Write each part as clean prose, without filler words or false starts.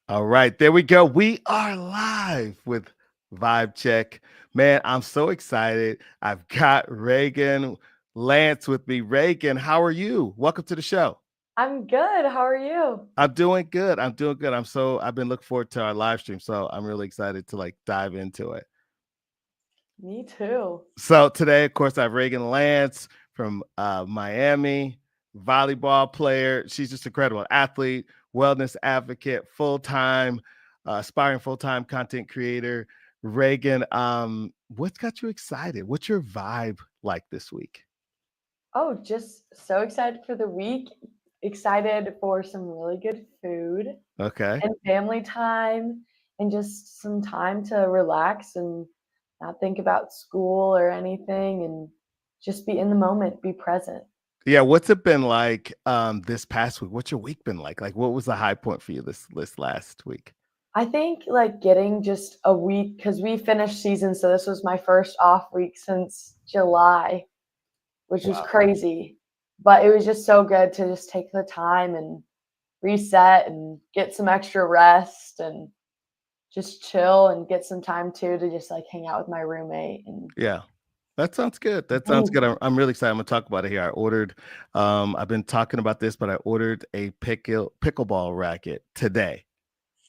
All right, there we go. We are live with Vibe Check. Man, I'm so excited. I've got Raegan Lantz with me. Raegan, how are you? Welcome to the show. I'm good. How are you? I'm doing good. I'm doing good. I've been looking forward to our live stream, so I'm really excited to dive into it. Me too. So today, of course, I have Raegan Lantz from Miami, volleyball player. She's just incredible athlete, wellness advocate, aspiring full-time content creator. Raegan, what's got you excited? What's your vibe like this week? Oh, just so excited for the week. Excited for some really good food Okay. and family time and just some time to relax and not think about school or anything and just be in the moment, be present. Yeah, what's it been like this past week? What's your week been like? Like what was the high point for you this last week? I think like getting just a week because we finished season, so this was my first off week since July, which was Wow. crazy. But it was just so good to just take the time and reset and get some extra rest and just chill and get some time too to just like hang out with my roommate and Yeah. That sounds good. That sounds good. I'm really excited. I'm gonna talk about it here. I've been talking about this, but I ordered a pickleball racket today.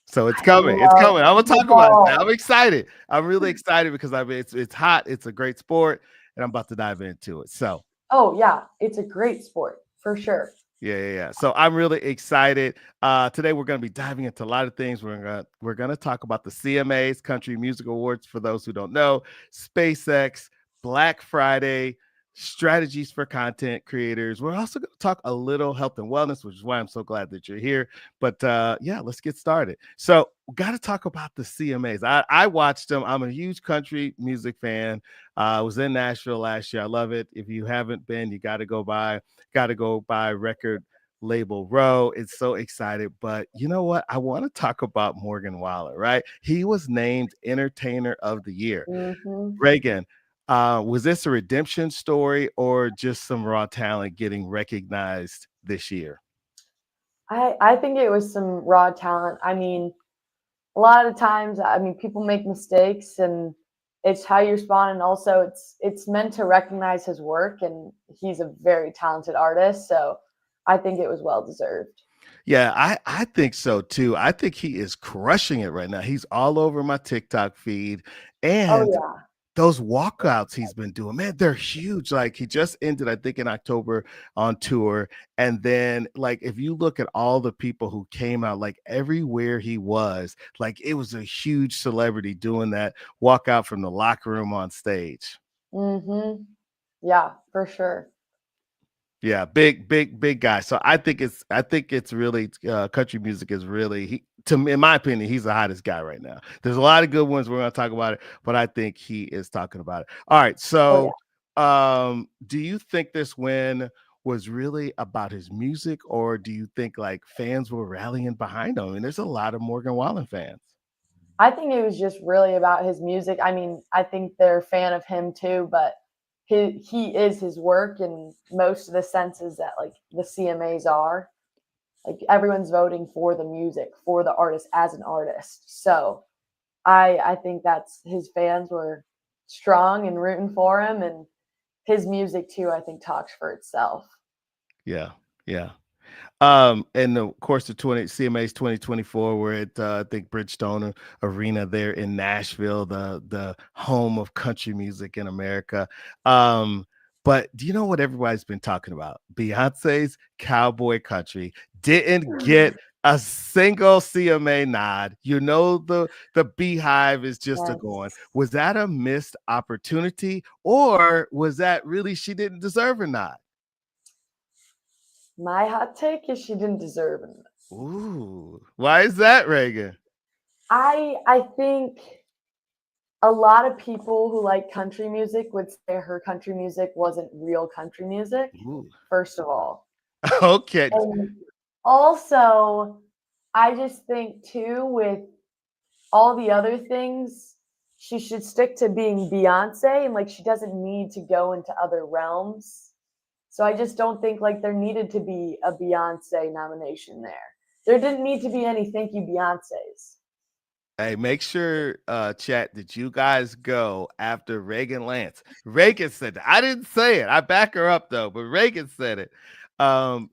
So it's I coming. It's love coming. I'm gonna talk about it now. pickleball. I'm excited. I'm really excited because it's hot. It's a great sport, and I'm about to dive into it. So Oh yeah, it's a great sport for sure. yeah. So I'm really excited. Today we're going to be diving into a lot of things. We're gonna talk about the CMAs, Country Music Awards. For those who don't know, SpaceX, Black Friday, strategies for content creators. We're also going to talk a little health and wellness, which is why I'm so glad that you're here. But yeah, let's get started. So we got to talk about the CMAs. I watched them. I'm a huge country music fan. I was in Nashville last year. I love it. If you haven't been, you got to go by record label row. It's so excited. But you know what? I want to talk about Morgan Wallen, right? He was named Entertainer of the Year. Hmm. Raegan, was this a redemption story or just some raw talent getting recognized this year? I think it was some raw talent. I mean, a lot of times, I mean, people make mistakes and it's how you respond, and also it's meant to recognize his work, and he's a very talented artist, so I think it was well deserved. Yeah, I think so too. I think he is crushing it right now. He's all over my TikTok feed, Oh and yeah. those walkouts he's been doing, man, they're huge. Like he just ended, I think, in October on tour. And then, like, if you look at all the people who came out, like everywhere he was, like it was a huge celebrity doing that walkout from the locker room on stage. Mm-hmm. Yeah, for sure. Yeah, big guy. So I think it's really country music is really to me, in my opinion, he's the hottest guy right now. There's a lot of good ones we're gonna talk about it, but I think he is talking about it. All right, Oh yeah. so do you think this win was really about his music, or do you think like fans were rallying behind him? And there's a lot of Morgan Wallen fans. I think it was just really about his music. I mean, I think they're a fan of him too, but he is his work in most of the senses that like the CMAs are. Like everyone's voting for the music, for the artist as an artist. So I think that's his fans were strong and rooting for him, and his music too, I think talks for itself. Yeah, yeah. And of course, the 20 CMAs 2024, we're at I think Bridgestone Arena there in Nashville, the home of country music in America. But do you know what everybody's been talking about? Beyonce's Cowboy Country didn't get a single CMA nod. You know the beehive is just a going. Yes. Was that a missed opportunity, or was that really she didn't deserve a nod? My hot take is she didn't deserve it. Ooh, why is that, Raegan? I think a lot of people who like country music would say her country music wasn't real country music, Ooh. first of all. Okay. And also, I just think too, with all the other things, she should stick to being Beyonce and like she doesn't need to go into other realms. So I just don't think like there needed to be a Beyonce nomination there. There didn't need to be any thank you Beyoncé's. Hey, make sure, chat, that you guys go after Raegan Lantz. Raegan said that. I didn't say it. I back her up though, but Raegan said it. Um,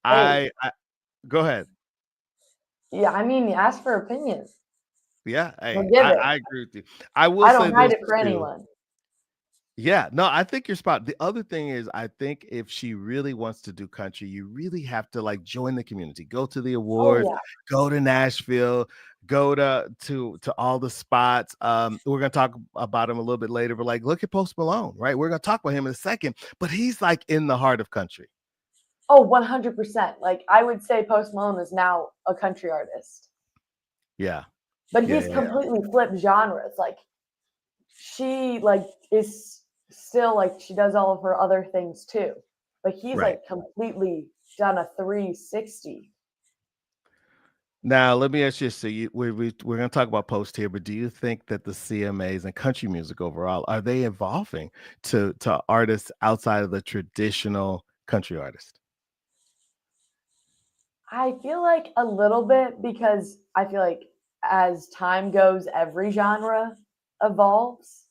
Hey, I go ahead. yeah, I mean, ask for opinions. Yeah, We'll hey, give it. I agree with you. I will I say don't hide this it for too. anyone. Yeah, no, I think you're spot. The other thing is, I think if she really wants to do country, you really have to like join the community, go to the Oh awards, yeah. go to Nashville, go to all the spots. We're gonna talk about him a little bit later, but like, look at Post Malone, right? We're gonna talk about him in a second, but he's like in the heart of country. Oh, 100%. Like I would say Post Malone is now a country artist. Yeah, But yeah, he's yeah, yeah. completely flipped genres. Like she like is still like she does all of her other things too. But he's Right. like completely done a 360. Now, let me ask you. So, we're going to talk about Post here, but do you think that the CMAs and country music overall are they evolving to artists outside of the traditional country artist? I feel like a little bit because I feel like as time goes, every genre evolves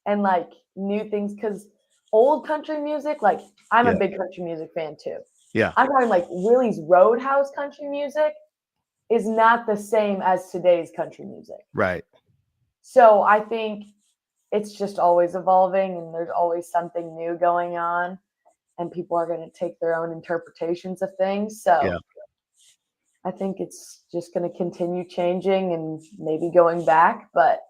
and like new things. Because old country music, like I'm a Yeah, big country music fan too. yeah, I'm talking like Willie's Roadhouse country music is not the same as today's country music. right. So I think it's just always evolving and there's always something new going on and people are going to take their own interpretations of things. Yeah. So I think it's just going to continue changing and maybe going back. But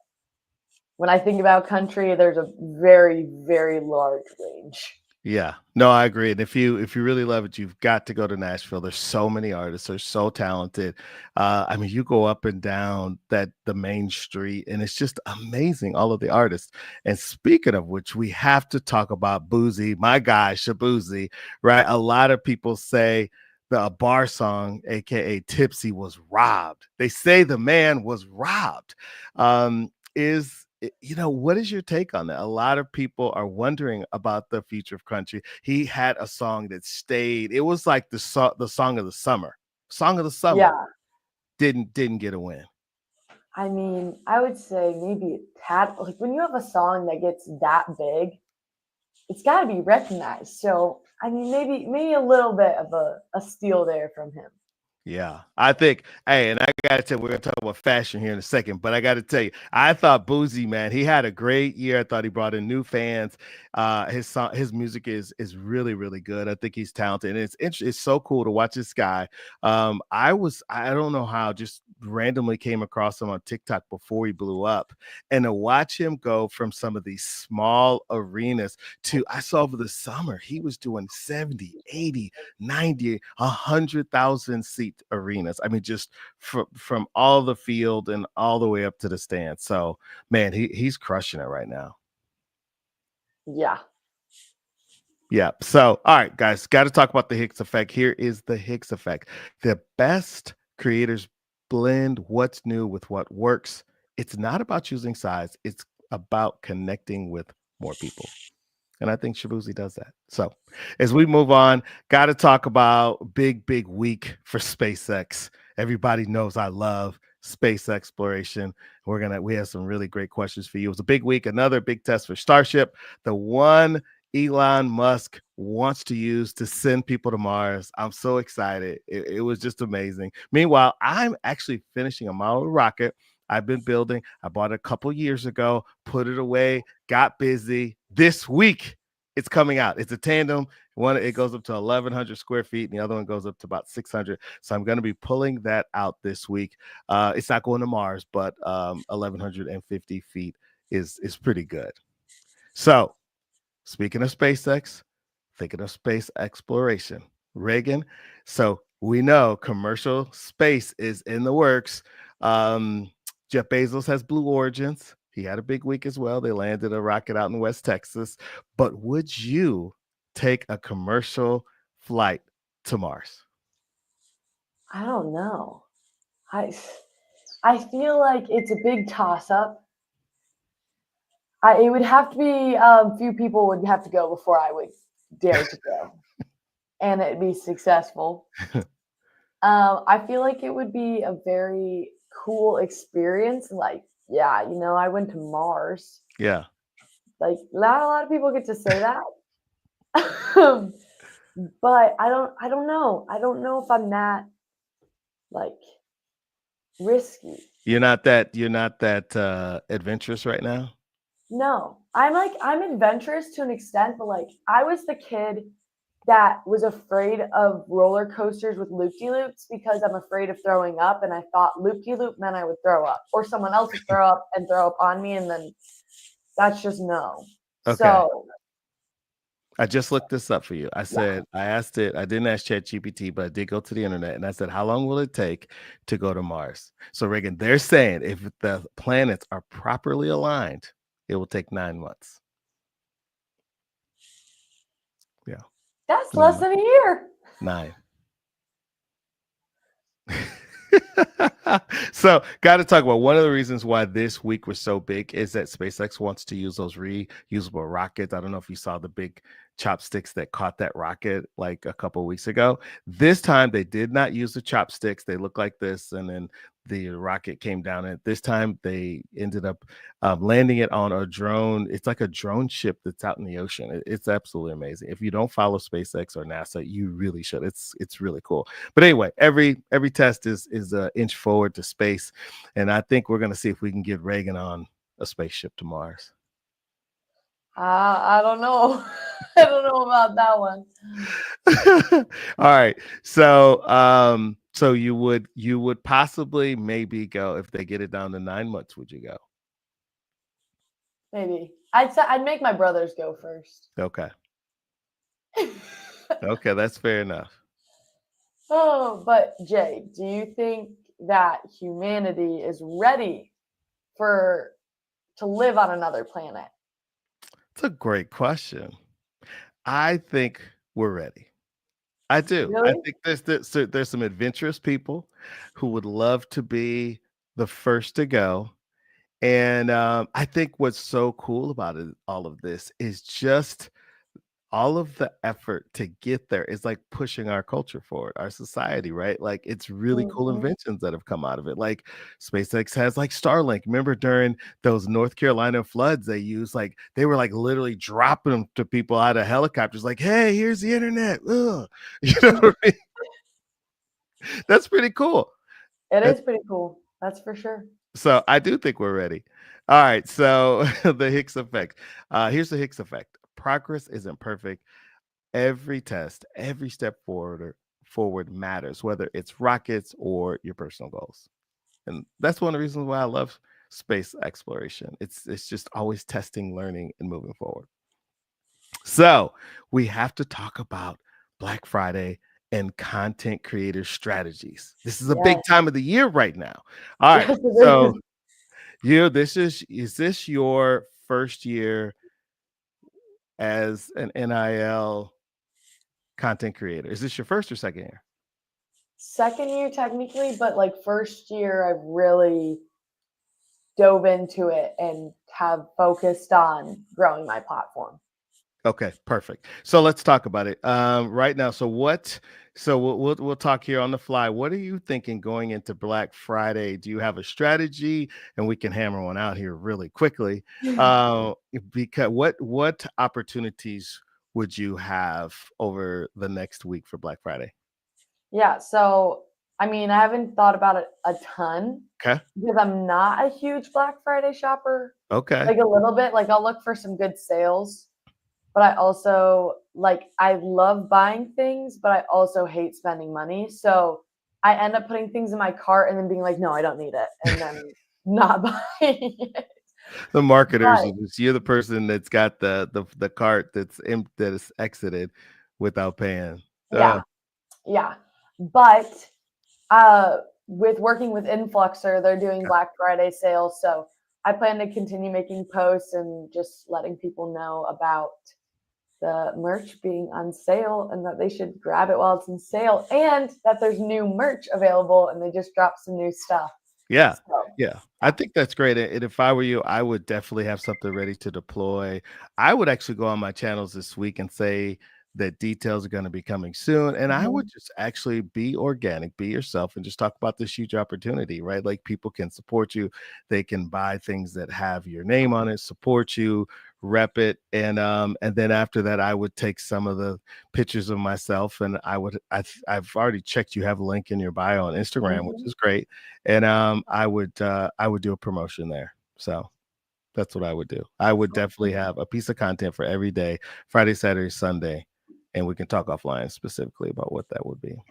when I think about country, there's a very, very large range. Yeah, no, I agree. And if you really love it, you've got to go to Nashville. There's so many artists. They're so talented. I mean, you go up and down the main street, and it's just amazing. All of the artists. And speaking of which, we have to talk about Boozy, my guy Shabuzi. Right? A lot of people say the bar song, aka Tipsy, was robbed. They say the man was robbed. Is what is your take on that? A lot of people are wondering about the future of country. He had a song that stayed. It was like the song of the summer. Song of the summer Yeah. didn't get a win. I mean, I would say maybe a tad, like when you have a song that gets that big, it's got to be recognized. So, I mean, maybe a little bit of a steal there from him. Yeah, I think. Hey, and I gotta tell you, we're gonna talk about fashion here in a second, but I gotta tell you, I thought Boozy, man, he had a great year. I thought he brought in new fans. His music is really really good. I think he's talented, and it's so cool to watch this guy. I don't know how, just randomly came across him on TikTok before he blew up, and to watch him go from some of these small arenas to, I saw over the summer he was doing 70, 80, 90, 100,000 seat arenas. I mean, just from all the field and all the way up to the stand. So, man, he's crushing it right now. Yeah. Yeah. So, all right, guys, got to talk about the Hicks effect. Here is the Hicks effect. The best creators blend what's new with what works. It's not about choosing sides, it's about connecting with more people. And I think Shabuzi does that. So as we move on, got to talk about big week for SpaceX. Everybody knows I love space exploration. We have some really great questions for you. It was a big week, another big test for Starship, the one Elon Musk wants to use to send people to Mars. I'm so excited. It was just amazing. Meanwhile, I'm actually finishing a model rocket I've been building. I bought it a couple years ago, put it away, got busy. This week, it's coming out. It's a tandem. One, it goes up to 1,100 square feet, and the other one goes up to about 600. So I'm going to be pulling that out this week. It's not going to Mars, but 1,150 feet is pretty good. So speaking of SpaceX, thinking of space exploration, Raegan. So we know commercial space is in the works. Jeff Bezos has Blue Origins. He had a big week as well. They landed a rocket out in West Texas. But would you take a commercial flight to Mars? I don't know. I I feel like it's a big toss up. It would have to be few people would have to go before I would dare to go, and it'd be successful. I feel like it would be a very cool experience. Like, yeah, I went to Mars. Yeah. Like, not a lot of people get to say that. Um, but I don't know. I don't know if I'm that like risky. You're not that adventurous right now. No. I'm adventurous to an extent, but like I was the kid that was afraid of roller coasters with loop-de-loops because I'm afraid of throwing up, and I thought loop-de-loop meant I would throw up or someone else would throw up and throw up on me, and then that's just no. Okay. So, I just looked this up for you. yeah. I asked it, I didn't ask ChatGPT, but I did go to the internet and I said, how long will it take to go to Mars? So, Reagan, they're saying if the planets are properly aligned, it will take 9 months. Yeah, That's nine less months. than a year. Nine. So, got to talk about one of the reasons why this week was so big is that SpaceX wants to use those reusable rockets. I don't know if you saw the big chopsticks that caught that rocket like a couple of weeks ago. This time they did not use the chopsticks. They look like this, and then the rocket came down. And this time they ended up landing it on a drone. It's like a drone ship that's out in the ocean. It's absolutely amazing. If you don't follow SpaceX or NASA, you really should. It's really cool. But anyway, every test is an inch forward to space, and I think we're gonna see if we can get Reagan on a spaceship to Mars. I don't know. I don't know about that one. All right, so you would possibly maybe go if they get it down to 9 months. Would you go? Maybe I'd make my brothers go first. Okay, okay, that's fair enough. Oh, but Jay, do you think that humanity is ready for to live on another planet? It's a great question. I think we're ready. I do. I Really? think there's some adventurous people who would love to be the first to go. And I think what's so cool about it, all of this is just all of the effort to get there is like pushing our culture forward, our society, right? Like it's really cool Mhm. inventions that have come out of it. Like SpaceX has like Starlink. Remember during those North Carolina floods, they were like literally dropping them to people out of helicopters, like, hey, here's the internet. Ugh. You know what I mean? That's pretty cool. It That's is pretty cool. That's for sure. So I do think we're ready. All right. So the Hicks effect. Here's the Hicks effect. Progress isn't perfect. Every test, every step forward matters, whether it's rockets or your personal goals. And that's one of the reasons why I love space exploration. It's just always testing, learning, and moving forward. So we have to talk about Black Friday and content creator strategies. This is a big Yes. time of the year right now. All right. Yes, it So is. is this your first year as an NIL content creator? Is this your first or second year? Second year technically, but like first year I really dove into it and have focused on growing my platform. Okay, perfect. So let's talk about it right now. So we'll talk here on the fly. What are you thinking going into Black Friday? Do you have a strategy? And we can hammer one out here really quickly. Uh, because what opportunities would you have over the next week for Black Friday? Yeah, so I mean, I haven't thought about it a ton Okay. because I'm not a huge Black Friday shopper. Okay. Like a little bit, like I'll look for some good sales, but I also like I love buying things, but I also hate spending money. So I end up putting things in my cart and then being like, no, I don't need it, and then not buying it. The marketers, But you're the person that's got the cart that is exited without paying. yeah, yeah. But uh, with working with Influxer, they're doing Black Friday sales. So I plan to continue making posts and just letting people know about the merch being on sale and that they should grab it while it's in sale and that there's new merch available and they just dropped some new stuff. Yeah. So, Yeah. I yeah. think that's great. And if I were you, I would definitely have something ready to deploy. I would actually go on my channels this week and say that details are going to be coming soon. And I would Mhm. just actually be organic, be yourself, and just talk about this huge opportunity, right? Like people can support you, they can buy things that have your name on it, support you, rep it, and then after that, I would take some of the pictures of myself, and I've already checked. You have a link in your bio on Instagram, which Mhm. is great, and I would do a promotion there. So that's what I would do. I would definitely have a piece of content for every day, Friday, Saturday, Sunday, and we can talk offline specifically about what that would be.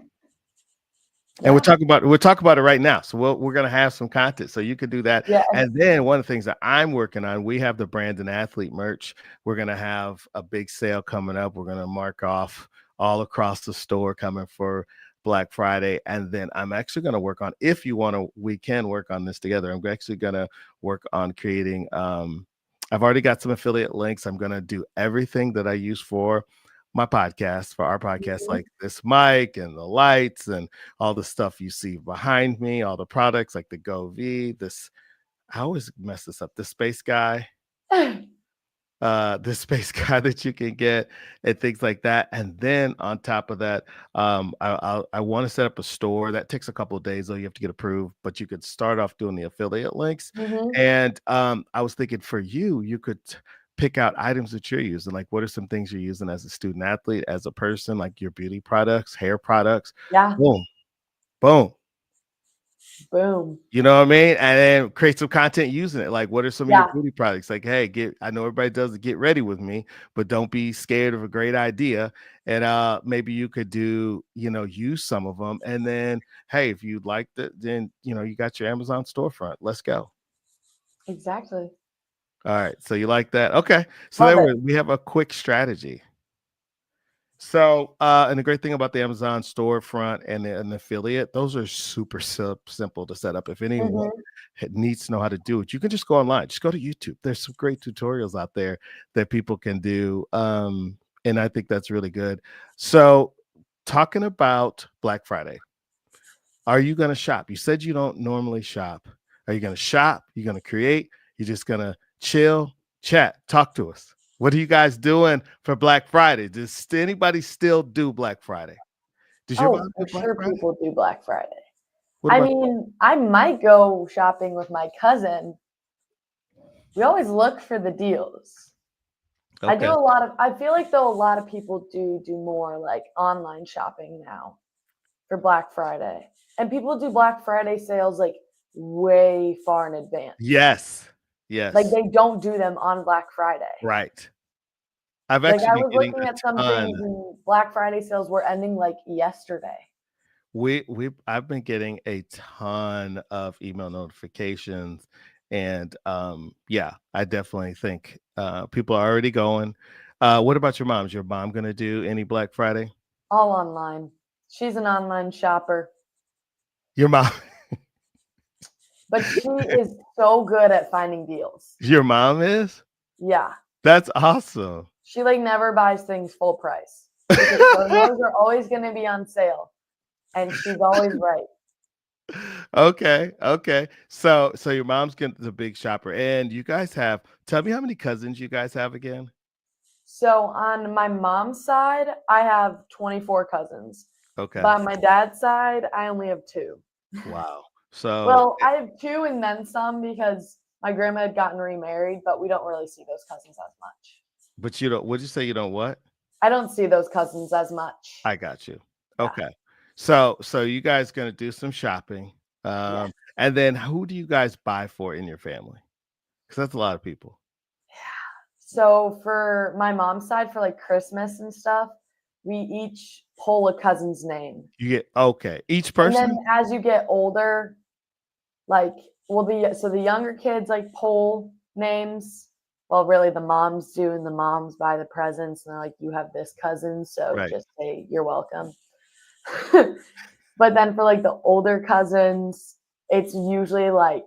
And Yeah. we'll talk about it right now. So we're gonna have some content, so you can do that. Yeah. And then one of the things that I'm working on, we have the brand and athlete merch. We're gonna have a big sale coming up. We're gonna mark off all across the store coming for Black Friday. And then I'm actually gonna work on, if you want to, we can work on this together. I'm actually gonna work on creating I've already got some affiliate links. I'm gonna do everything that I use for my podcast, for our podcast, Mhm. like this mic and the lights and all the stuff you see behind me, all the products like the Go V, this I always mess this up, the space guy, the space guy that you can get and things like that. And then on top of that, I want to set up a store. That takes a couple of days, though. You have to get approved, but you could start off doing the affiliate links. Mhm. And I was thinking for you, you could pick out items that you're using. Like, what are some things you're using as a student athlete, as a person, like your beauty products, hair products? Yeah. Boom, boom. Boom. You know what I mean? And then create some content using it. Like, what are some of your Yeah. beauty products? Like, hey, I know everybody does get ready with me, but don't be scared of a great idea. And maybe you could do, use some of them. And then, hey, if you'd like that, then you got your Amazon storefront. Let's go. Exactly. All right. So you like that? Okay. So Love there it. we have a quick strategy. So, and the great thing about the Amazon storefront and an affiliate, those are super simple to set up. If anyone Mhm. needs to know how to do it, you can just go online, just go to YouTube. There's some great tutorials out there that people can do. And I think that's really good. So, talking about Black Friday, are you going to shop? You said you don't normally shop. Are you going to shop? You're going to create? You're just going to chill, chat, talk to us. What are you guys doing for Black Friday? Does anybody still do Black Friday? Does your Oh, mom do for Black sure Friday? people do Black Friday. What I about mean, I might go shopping with my cousin. We always look for the deals. I do okay. a lot of I feel like though a lot of people do more like online shopping now for Black Friday. And people do Black Friday sales like way far in advance. Yes. Like Yes. they don't do them on Black Friday. Right. I've Like actually I been was getting looking at a some ton. things and Black Friday sales were ending like yesterday. I've been getting a ton of email notifications, and yeah, I definitely think people are already going. What about your mom? Is your mom gonna do any Black Friday? All online. She's an online shopper, Your mom, but she is so good at finding deals. your mom is? Yeah. That's awesome. She like never buys things full price because those are always going to be on sale and she's always right. Okay, okay. So your mom's the big shopper, and you guys have. Tell me how many cousins you guys have again. So on my mom's side, I have 24 cousins. Okay. But on my dad's side, I only have 2. Wow. So, Well, I have 2 and then some because my grandma had gotten remarried, but we don't really see those cousins as much. but you don't. Would you say you don't what? I don't see those cousins as much. I got you. Yeah. Okay. So you guys gonna do some shopping. Yes. And then who do you guys buy for in your family? Because that's a lot of people. So for my mom's side, for like Christmas and stuff, we each pull a cousin's name. You get okay. Each And then person? as you get older, like the younger kids like pull names. Well, really the moms do, and the moms buy the presents, and they're like, you have this cousin, so Right. just say you're welcome. But then for like the older cousins, it's usually like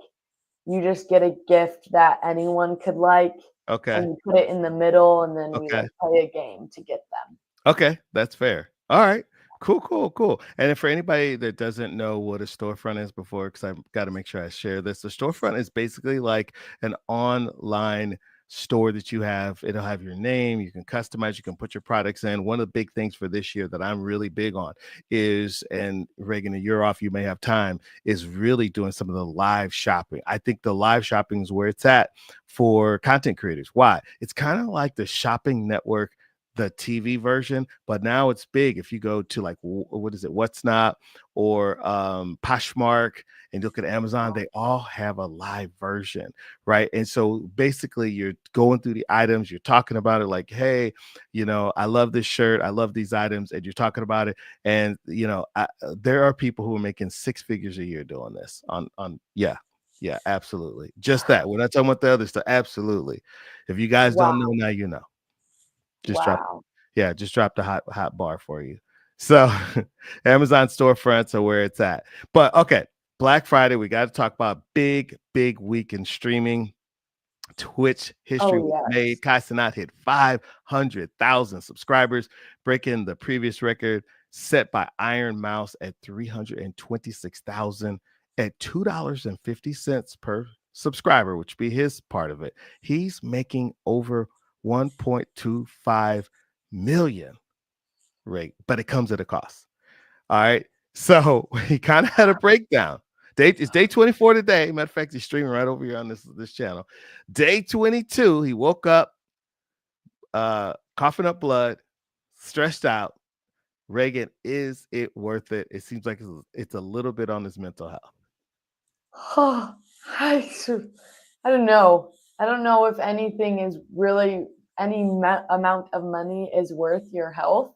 you just get a gift that anyone could like, and Okay. you put it in the middle, and then we Okay. like play a game to get them. Okay. That's fair. All right. Cool, cool, cool. And then for anybody that doesn't know what a storefront is before, because I've got to make sure I share this, the storefront is basically like an online store that you have. It'll have your name. You can customize, you can put your products in. One of the big things for this year that I'm really big on is, and Raegan, a year off, you may have time, is really doing some of the live shopping. I think the live shopping is where it's at for content creators. Why? It's kind of like the shopping network, the TV version, but now it's big. If you go to like, what is it, What's Not, or Poshmark, and look at Amazon, they all have a live version, right? And so basically you're going through the items, you're talking about it like, hey, I love this shirt, I love these items, and you're talking about it. And there are people who are making six figures a year doing this on yeah, absolutely. Just that. We're not talking about the other stuff. Absolutely. If you guys don't know, Wow. now you know. Just drop, Wow. yeah, just drop the hot bar for you. So Amazon storefronts are where it's at. But okay, Black Friday, we got to talk about big week in streaming. Twitch history Oh, was yes. made. Cenat hit 500,000 subscribers, breaking the previous record set by Iron Mouse at 326,000 at $2.50 per subscriber, which be his part of it. He's making over 1.25 million rate, but it comes at a cost. All right. So he kind of had a breakdown. It's day 24 today. Matter of fact, he's streaming right over here on this channel. Day 22, he woke up coughing up blood, stressed out. Raegan, is it worth it? It seems like it's a little bit on his mental health. Oh, I don't know. I don't know if anything is really any amount of money is worth your health,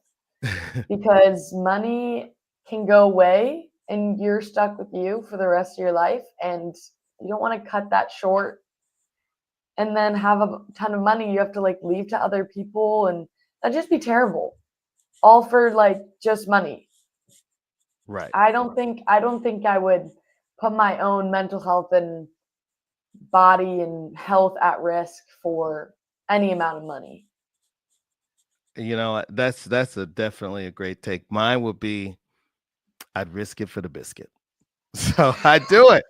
because money can go away and you're stuck with you for the rest of your life, and you don't want to cut that short and then have a ton of money you have to like leave to other people, and that'd just be terrible. All for like just money. Right. I don't think I would put my own mental health and body and health at risk for any amount of money. That's definitely a great take. Mine would be, I'd risk it for the biscuit. So I do it.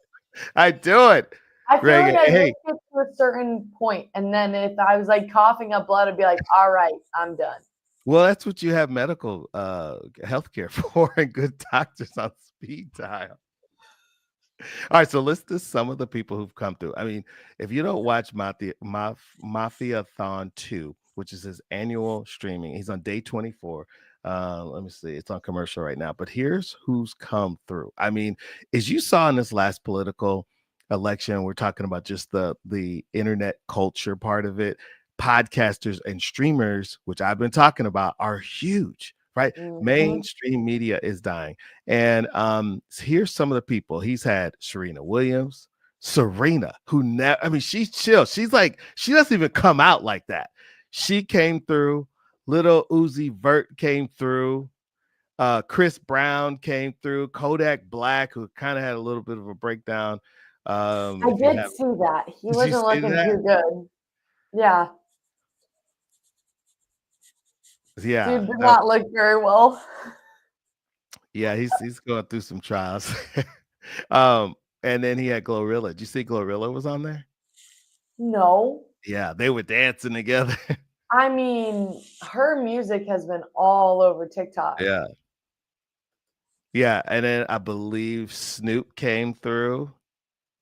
I do it. I feel like Raegan, I hey, risk it to a certain point, and then if I was like coughing up blood, I'd be like, "All right, I'm done." well, that's what you have medical healthcare for, and good doctors on speed dial. All right, so let's list some of the people who've come through. I mean, if you don't watch Mafia-thon 2, which is his annual streaming, he's on day 24. Let me see, it's on commercial right now. But here's who's come through. I mean, as you saw in this last political election, we're talking about just the internet culture part of it. Podcasters and streamers, which I've been talking about, are huge, right? Mhm. Mainstream media is dying. And here's some of the people he's had: Serena Williams, Serena, who never, I mean, she's chill. She's like, she doesn't even come out like that. She came through. Little Uzi Vert came through. Chris Brown came through. Kodak Black, who kind of had a little bit of a breakdown. I If you did have, see that. He did you wasn't see looking that? too good. Yeah, Yeah, dude did not look very well. yeah, he's going through some trials. um, and then he had Glorilla. Did you see Glorilla was on there? No. Yeah, they were dancing together. I mean, her music has been all over TikTok. Yeah. Yeah, and then I believe Snoop came through.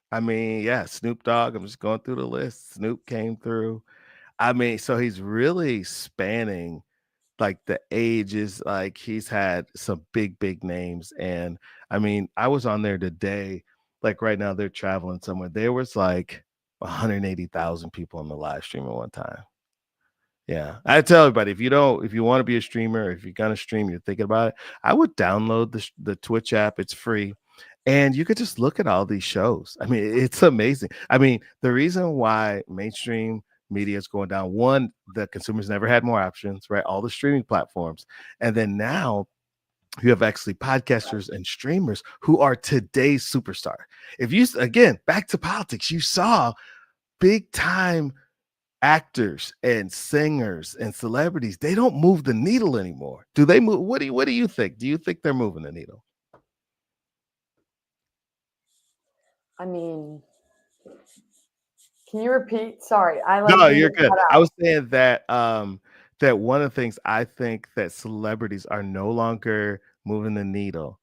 I mean, yeah, Snoop Dogg, I'm just going through the list. Snoop came through. I mean, so he's really spanning like the ages, like he's had some big names. And I mean, I was on there today, like right now they're traveling somewhere. There was like 180,000 people on the live stream at one time. Yeah, I tell everybody, if you want to be a streamer, if you're gonna stream, you're thinking about it, I would download the Twitch app. It's free, and you could just look at all these shows. I mean, it's amazing. I mean, the reason why mainstream media is going down, one, the consumers never had more options, right? All the streaming platforms, and then now you have actually podcasters and streamers who are today's superstar. If you again back to politics, you saw big time actors and singers and celebrities, they don't move the needle anymore. Do they move? What do you think? Do you think they're moving the needle? I mean, Can you repeat? Sorry, I like No, you you're get good. cut I out. was saying that that one of the things I think that celebrities are no longer moving the needle,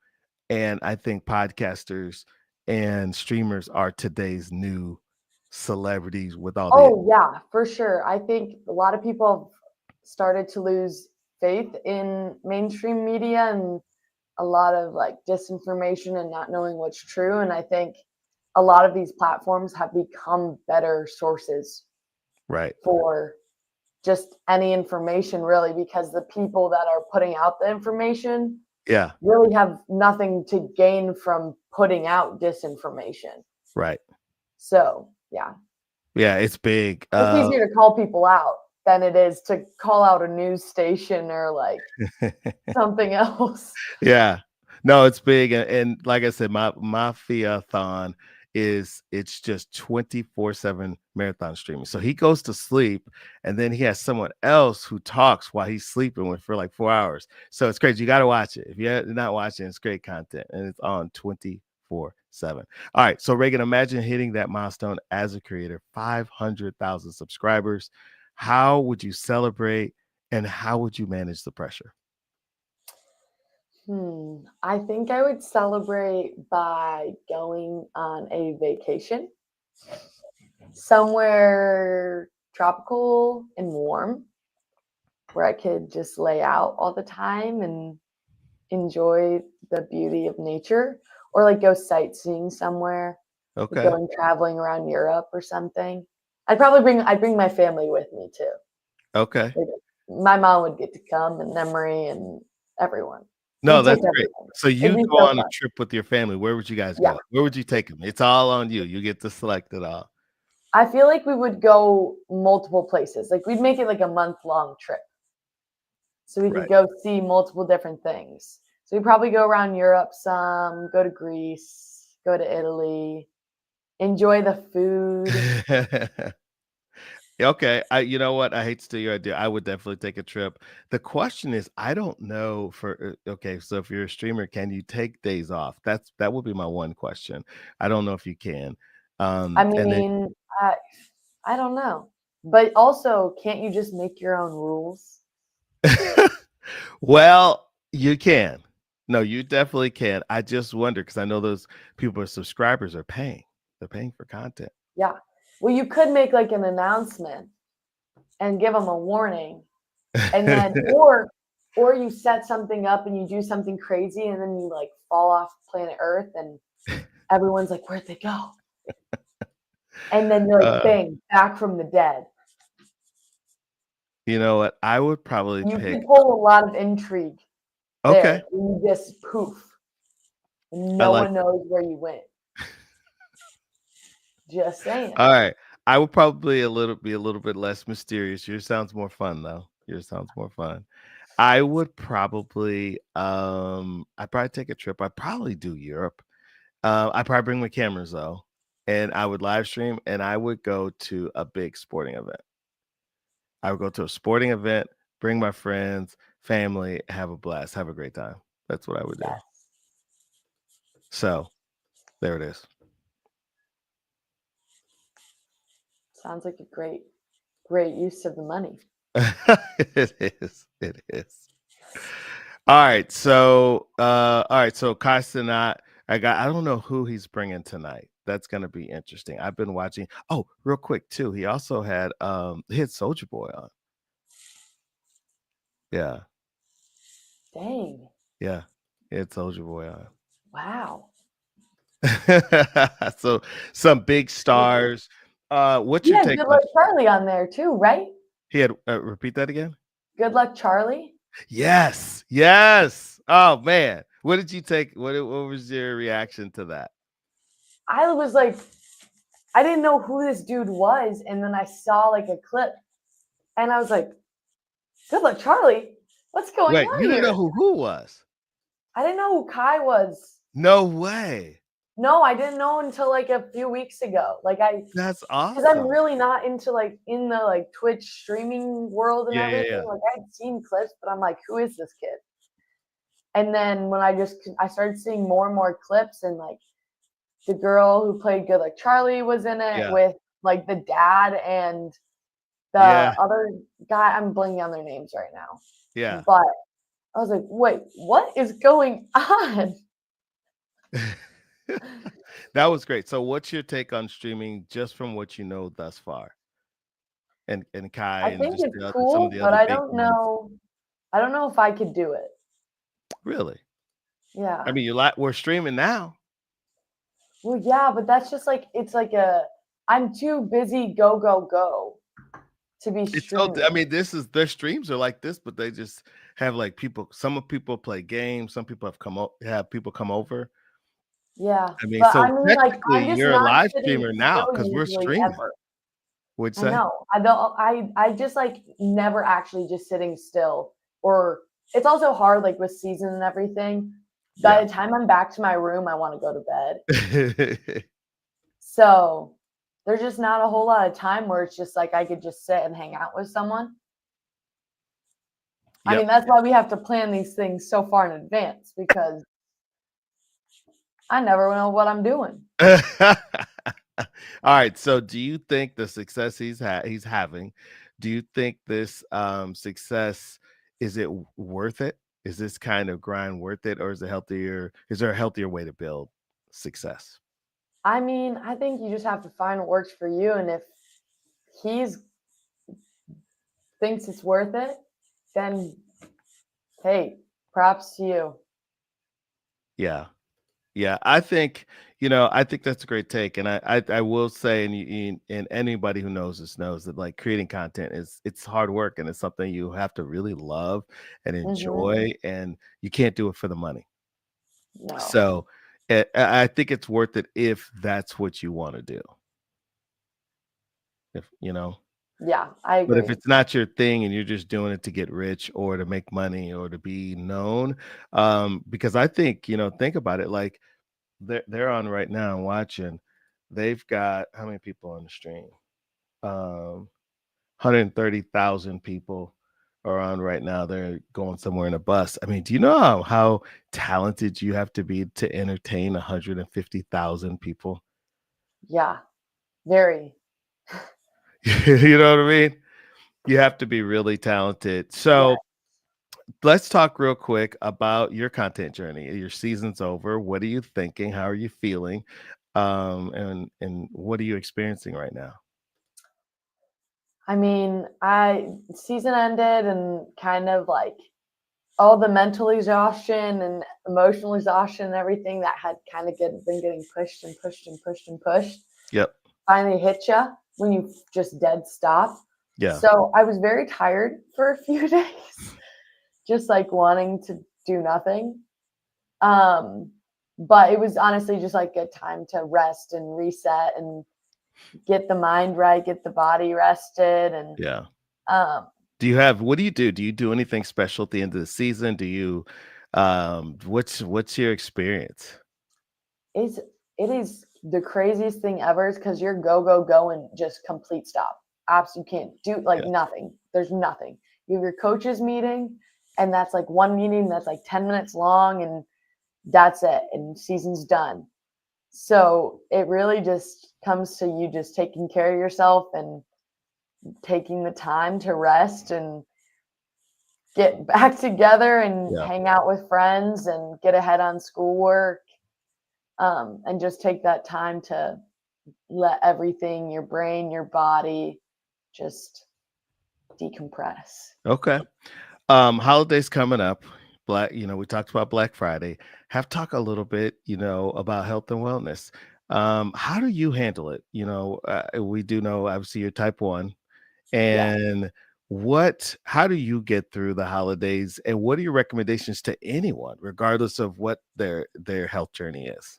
and I think podcasters and streamers are today's new celebrities with all the Oh yeah, for sure. I think a lot of people have started to lose faith in mainstream media and a lot of like disinformation and not knowing what's true. And I think a lot of these platforms have become better sources right. for just any information, really, because the people that are putting out the information Yeah, really have nothing to gain from putting out disinformation. right. So, yeah, Yeah, it's big. it's easier to call people out than it is to call out a news station or like something else. Yeah. No, it's big, and like I said, my Fiathon it's just 24/7 marathon streaming. So he goes to sleep, and then he has someone else who talks while he's sleeping with for like 4 hours. So it's crazy. You gotta watch it. If you're not watching, it's great content, and it's on 24/7. All right, so Raegan, imagine hitting that milestone as a creator, 500,000 subscribers. How would you celebrate, and how would you manage the pressure? I think I would celebrate by going on a vacation somewhere tropical and warm where I could just lay out all the time and enjoy the beauty of nature or like go sightseeing somewhere, like Okay. going traveling around Europe or something. I'd bring my family with me too. Okay. Like, my mom would get to come and Emery and everyone. No, We'd take that's great. everything. So It'd you be go so on a fun. trip with your family. Where would you guys Yeah. go? Where would you take them? It's all on you. You get to select it all. I feel like we would go multiple places. Like we'd make it like a month-long trip. So we could Right. go see multiple different things. So we'd probably go around Europe some, go to Greece, go to Italy, enjoy the food. Okay. You know what? I hate to steal your idea. I would definitely take a trip. The question is, I don't know for okay, so if you're a streamer, can you take days off? That would be my one question. I don't know if you can. I And then mean, I don't know. But also, can't you just make your own rules? well, you can. No, you definitely can. I just wonder because I know those people are subscribers are paying. They're paying for content. Yeah. Well, you could make like an announcement and give them a warning and then or you set something up and you do something crazy and then you like fall off planet Earth and everyone's like, where'd they go? And then you're like, uh, bang, back from the dead. you know what? I would probably You pick. could pull a lot of intrigue Okay, there. You just poof. And I no like one it. knows where you went. Just saying. All right, I would probably be a little bit less mysterious. Yours sounds more fun though. Yours sounds more fun. I would probably, I'd probably take a trip. I'd probably do Europe. I'd probably bring my cameras though, and I would live stream, and I would go to a big sporting event. I would go to a sporting event, bring my friends, family, have a blast, have a great time. That's what I would do. Yes. So there it is. Sounds like a great use of the money. It is. It is. All right. So Kai Cenat, I don't know who he's bringing tonight. That's gonna be interesting. I've been watching. Oh, real quick too. He also had Soldier Boy on. Yeah, Dang. yeah. He had Soldier Boy on. Wow. So some big stars. What's You your had take Good on Luck Charlie on there too, right? he had repeat that again? Good Luck Charlie. Yes, yes. Oh man. What did you take? What was your reaction to that? I was like, I didn't know who this dude was, and then I saw like a clip, and I was like, "Good Luck Charlie, what's going Wait, you on didn't know here?" who was? I didn't know who Kai was. No way. No, I didn't know until like a few weeks ago. That's Because I'm awesome. really not into like in the like Twitch streaming world and Yeah, yeah, everything. yeah. Like I'd seen clips, but I'm like, who is this kid? And then when I started seeing more and more clips, and like the girl who played Good Luck Charlie was in it Yeah. with like the dad and the Yeah. other guy. I'm blanking on their names right now, Yeah. but I was like, wait, what is going on? That was great. So what's your take on streaming just from what you know thus far? And Kai I and think just it's some of cool, the but other I big don't ones. know. I don't know if I could do it. Really? I Yeah. mean, we're streaming now. Well, yeah, but that's just like it's like I'm too busy go go go to be It's so I streaming. mean, their streams are like this, but they just have like people. Some of people play games. Some people have people come over. Yeah. I mean, But I so mean like technically, I'm just you're a not live sitting streamer now still because we're usually streaming. ever. Would I say? know. I don't I just like never actually just sitting still or it's also hard like with season and everything. By Yeah. the time I'm back to my room, I want to go to bed. So there's just not a whole lot of time where it's just like I could just sit and hang out with someone. I mean, Yep. that's why we have to plan these things so far in advance because I never know what I'm doing. All right. So, do you think the success he's having? Do you think this success is it worth it? Is this kind of grind worth it, or is it healthier? Is there a healthier way to build success? I mean, I think you just have to find what works for you, and if he's thinks it's worth it, then hey, props to you. Yeah. Yeah, I think I think that's a great take, and I will say, and anybody who knows this knows that like creating content it's hard work, and it's something you have to really love and Hmm. enjoy, and you can't do it for the money. No. So, I think it's worth it if that's what you want to do. If Yeah, I but if agree. it's not your thing and you're just doing it to get rich or to make money or to be known, because I think think about it, like they're on right now watching. They've got how many people on the stream? 130,000 people are on right now. They're going somewhere in a bus. I mean, do you know how talented you have to be to entertain 150,000 people? Yeah, very. You know what I mean? You have to be really talented. Yeah. So let's talk real quick about your content journey. Your season's over. What are you thinking? How are you feeling? And what are you experiencing right now? I mean, I season ended and kind of like all the mental exhaustion and emotional exhaustion and everything that had kind of been getting pushed and pushed and pushed and pushed Yep. finally hit you when you just dead stop. Yeah. So I was very tired for a few days, just like wanting to do nothing. Um, but it was honestly just like a time to rest and reset and get the mind right, get the body rested, and Yeah. um, What do you do? Do you do anything special at the end of the season? Do you what's your experience? it's it is the craziest thing ever is because you're go go go and just complete stop. You can't do like Yeah. nothing. There's nothing. You have your coaches meeting, and that's like one meeting that's like 10 minutes long, and that's it. And season's done. So it really just comes to you just taking care of yourself and taking the time to rest and get back together and Yeah. hang out with friends and get ahead on schoolwork, and just take that time to let everything, your brain, your body, just decompress. Okay. Holidays coming up. We talked about Black Friday. Have talk a little bit, about health and wellness. How do you handle it? We do know obviously you're type 1. Yeah. And how do you get through the holidays, and what are your recommendations to anyone, regardless of what their health journey is?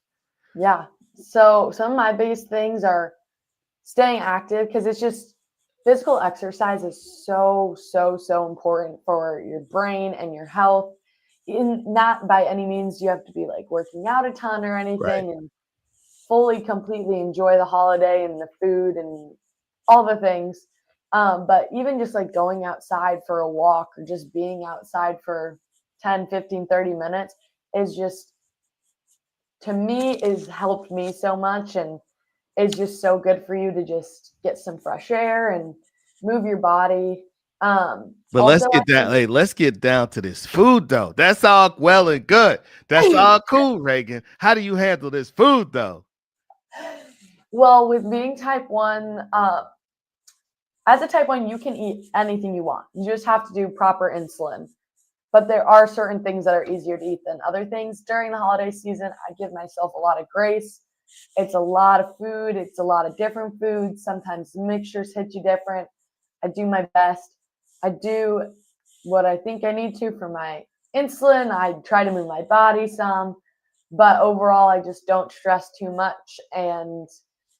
Yeah. So some of my biggest things are staying active because it's just physical exercise is so, so, so important for your brain and your health. In not by any means you have to be like working out a ton or Right. anything and fully completely enjoy the holiday and the food and all the things. But even just like going outside for a walk or just being outside for 10, 15, 30 minutes is just to me is helped me so much and is just so good for you to just get some fresh air and move your body. But let's Also, I get down. think, Hey, let's get down to this food though. That's all well and good. That's all cool, Raegan. How do you handle this food though? well, with being type 1, as a type 1, you can eat anything you want. You just have to do proper insulin. But there are certain things that are easier to eat than other things. During the holiday season, I give myself a lot of grace. It's a lot of food, it's a lot of different foods. Sometimes the mixtures hit you different. I do my best. I do what I think I need to for my insulin. I try to move my body some, but overall, I just don't stress too much and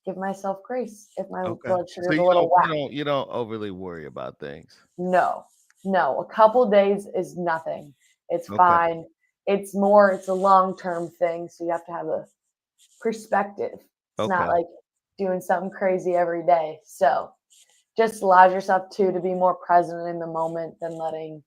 give myself grace if my Okay. blood sugar So is a you little don't you whack. don't you don't overly worry about things. No, no, a couple days is nothing. It's Okay. fine. It's a long term thing. So you have to have a perspective. It's not Okay. like doing something crazy every day. So just allows yourself to be more present in the moment than letting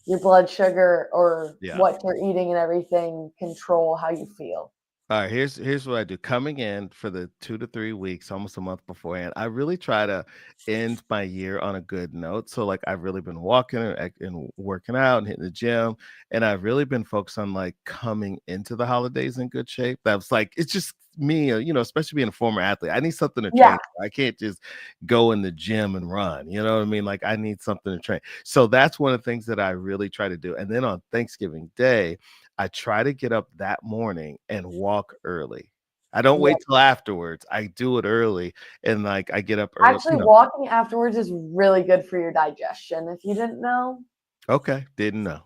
your blood sugar or Yeah. what you're eating and everything control how you feel. All right, here's what I do. Coming in for the 2 to 3 weeks, almost a month beforehand, I really try to end my year on a good note. So like I've really been walking and working out and hitting the gym, and I've really been focused on like coming into the holidays in good shape. That was like it's just me, especially being a former athlete. I need something to Yeah, train for. I can't just go in the gym and run. You know what I mean? Like I need something to train. So that's one of the things that I really try to do. And then on Thanksgiving Day, I try to get up that morning and walk early. I don't yeah. wait till afterwards. I do it early and like I get up early, Actually, walking afterwards is really good for your digestion. If you didn't know, Okay, didn't know.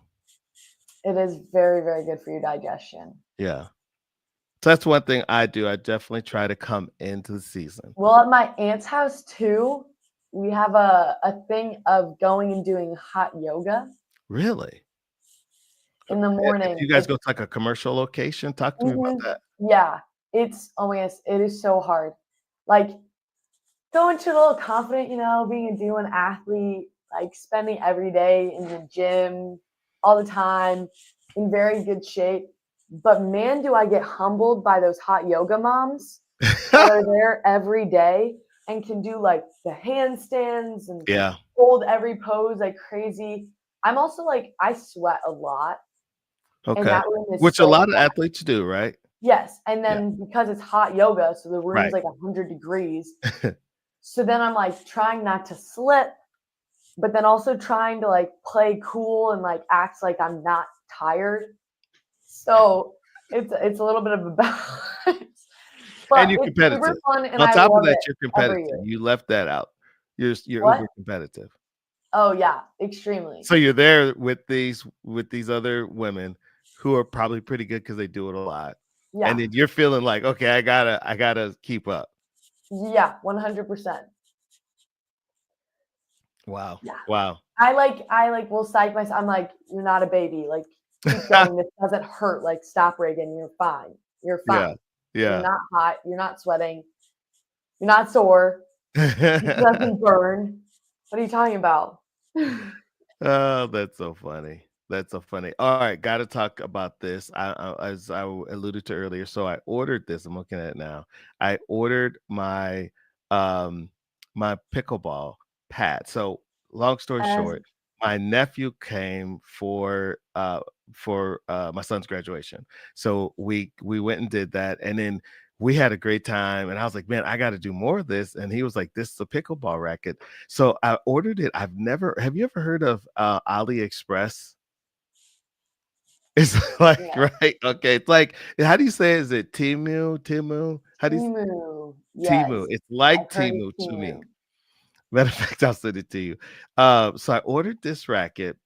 it is very, very good for your digestion. Yeah. So that's one thing I do. I definitely try to come into the season. Well, at my aunt's house too, we have a thing of going and doing hot yoga Really? in the If morning. you guys go to like a commercial location, talk to me about Mhm. that. Yeah, it's oh my goodness, it is so hard. Like going to a little confident, being a D1 athlete, like spending every day in the gym all the time, in very good shape. But man, do I get humbled by those hot yoga moms that are there every day and can do like the handstands and Yeah. hold every pose like crazy. I'm also like, I sweat a lot, and Okay. that room is Which a so lot of hot. athletes do, right? Yes. And Yeah. then because it's hot yoga, so the room's Right. like 100 degrees. So then I'm like trying not to slip, but then also trying to like play cool and like act like I'm not tired. So it's a little bit of a balance, And but you're it's super competitive. fun and On I top of love that, it you're every competitive. year. You left that out. You're What? uber competitive. Oh yeah, extremely. So you're there with these other women who are probably pretty good because they do it a lot. And Yeah. then you're feeling like, okay, I gotta keep up. Yeah, 100%. Wow. Yeah. Wow. I like will psych myself. I'm like, you're not a baby. Like, keep going. This doesn't hurt. Like, stop, Raegan. You're fine. You're Yeah. fine. You're Yeah. not hot. You're not sweating. You're not sore. It doesn't burn. What are you talking about? Oh, that's so funny. That's so funny. All right, got to talk about this. As I alluded to earlier, so I ordered this. I'm looking at it now. I ordered um my pickleball pad. So, long story As short, my nephew came for my son's graduation. So we went and did that, and then we had a great time. And I was like, man, I got to do more of this. And he was like, this is a pickleball racket. So I ordered it. Have you ever heard of AliExpress? It's like, no. right? Okay. It's like, how do you say it? Is it Timu? Timu? How do you Timu. Timu? Yes. It's like I've heard of Timu to me. Timu. Matter of fact, I'll send it to you. So I ordered this racket,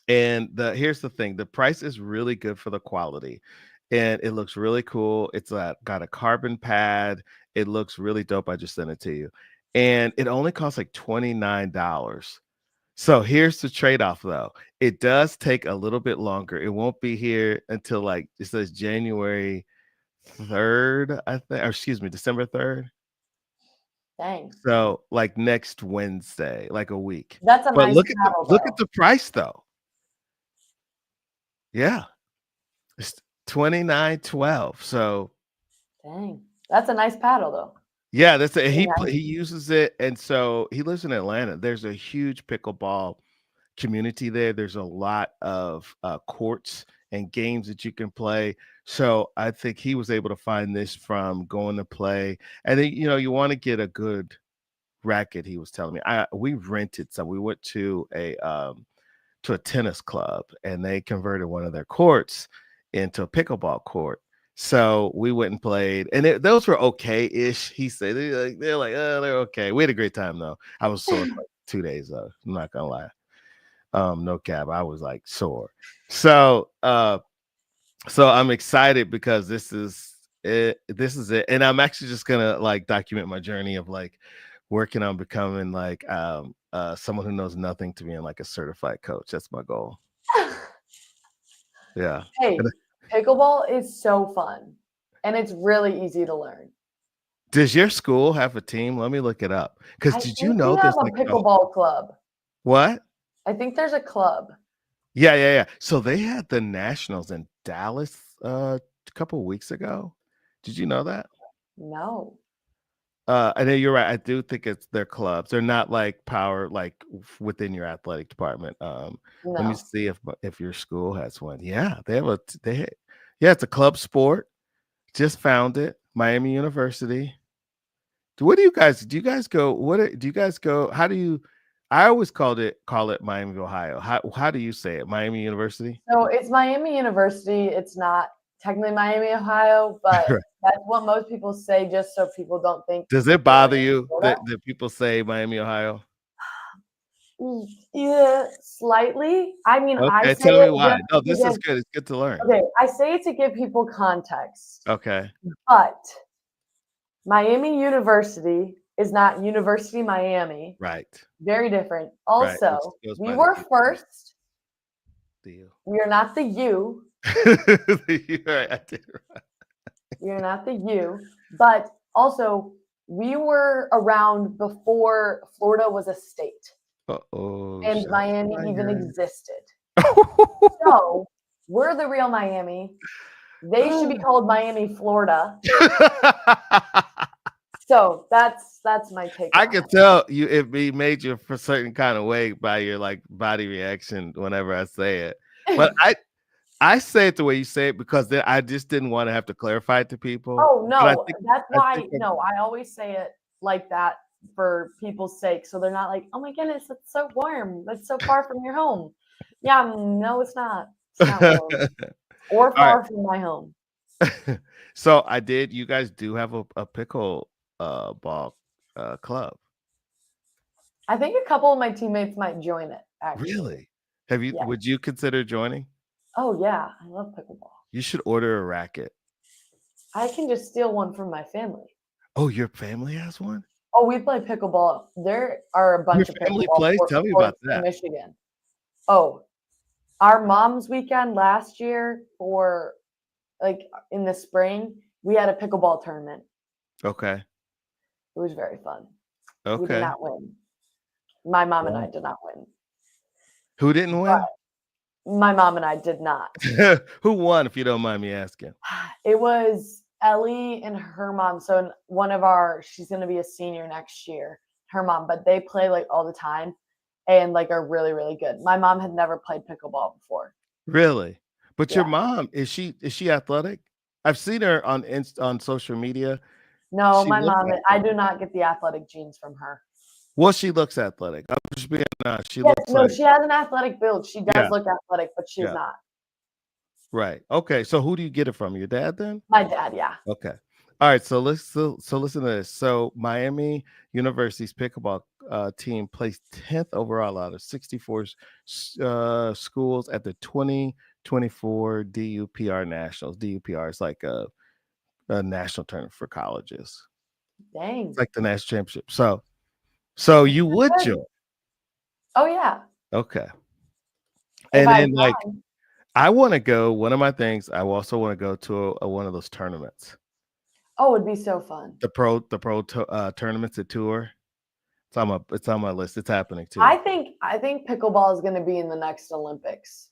and here's the thing: the price is really good for the quality, and it looks really cool. It's got a carbon pad. It looks really dope. I just sent it to you, and it only costs like $29. So here's the trade-off though. It does take a little bit longer. It won't be here until like it says January 3rd, I think, or excuse me, December 3rd. Dang. So like next Wednesday, like a week. That's a But nice look at paddle the price though. Yeah. It's 29.12. So though. Dang. That's a nice paddle, though. Yeah, that's it. Yeah. He uses it, and so he lives in Atlanta. There's a huge pickleball community there. There's a lot of courts and games that you can play. So I think he was able to find this from going to play. And then, you want to get a good racket. He was telling me, we rented some. We went to a tennis club, and they converted one of their courts into a pickleball court. So we went and played, and those were okay-ish. He said oh, they're okay. We had a great time though. I was sore for like 2 days though. I'm not gonna lie. No cap. I was like sore. So so I'm excited because this is it. This is it. And I'm actually just gonna like document my journey of like working on becoming like someone who knows nothing to being like a certified coach. That's my goal. Yeah. Hey, pickleball is so fun, and it's really easy to learn. Does your school have a team? Let me look it up. Because I did you think we know have there's a like pickleball club. what? I think there's a club. Yeah. So they had the nationals in Dallas a couple weeks ago. Did you know that? No, I know you're right. I do think it's their clubs. They're not like power like within your athletic department. Let me no. see if your school has one. Yeah, they have yeah, it's a club sport. Just found it. Miami University. What do you guys go? Do you guys go? How do you I always call it Miami, Ohio. How do you say it? Miami University? So it's Miami University. It's not technically Miami, Ohio, but that's what most people say, just so people don't think Does it we're bother in you Florida. that people say Miami, Ohio? Yeah, slightly. I mean, I Okay, say tell me it why. just No, to this is give. good. It's good to learn. Okay, I say it to give people context, Okay. but Miami University is not University Miami. Right. Very different. Right. It Also, goes we by the were UT first. deal. We are not the U. You're right. I did right. We are not the U. But also, we were around before Florida was a state Uh-oh, and shots Miami even fired. existed. So we're the real Miami. They should be called Miami, Florida. So that's my take I on could it. tell you it made you a certain kind of way by your like body reaction whenever I say it. But I say it the way you say it because then I just didn't want to have to clarify it to people. Oh But no, that's I think why no, I always say it like that for people's sake, so they're not like, "Oh my goodness, it's so warm. That's so far from your home." Yeah, no, it's not. It's not warm or all right. far from my home. So you guys do have a pickle ball club. I think a couple of my teammates might join it. Actually, Really? yeah. Would you consider joining? Oh yeah, I love pickleball. You should order a racket. I can just steal one from my family. Oh, your family has one? Oh, we play pickleball. There are a Your bunch of family pickleball plays? Tell me about courts in that. Michigan. Oh, our mom's weekend last year for like in the spring, we had a pickleball tournament. Okay. It was very fun. We did Okay. not win. My mom and I Well, did not win. who didn't win? My mom and I did not. Who won, if you don't mind me asking? It was Ellie and her mom. So she's going to be a senior next year. Her mom, but they play like all the time and like are really really good. My mom had never played pickleball before. Really? But your Yeah. mom, is she athletic? I've seen her on social media. No, She my looks mom. I athletic. do not get the athletic genes from her. Well, she looks athletic. I'm just being honest. She Yes, looks no, like she has an athletic build. She does yeah, look athletic, but she's yeah. not. Right. Okay. So who do you get it from? Your dad then? My dad, yeah. Okay. All right. So listen to this. So Miami University's pickleball team placed 10th overall out of 64 schools at the 2024 DUPR Nationals. DUPR is like a national tournament for colleges. It's Dang. like the national championship. So you would Good. join. Oh yeah. Okay. If And I then like I want to go. One of my things, I also want to go to one of those tournaments. oh, it'd be so fun. The pro tournaments at tour. It's on my list. It's happening too. I think pickleball is going to be in the next Olympics.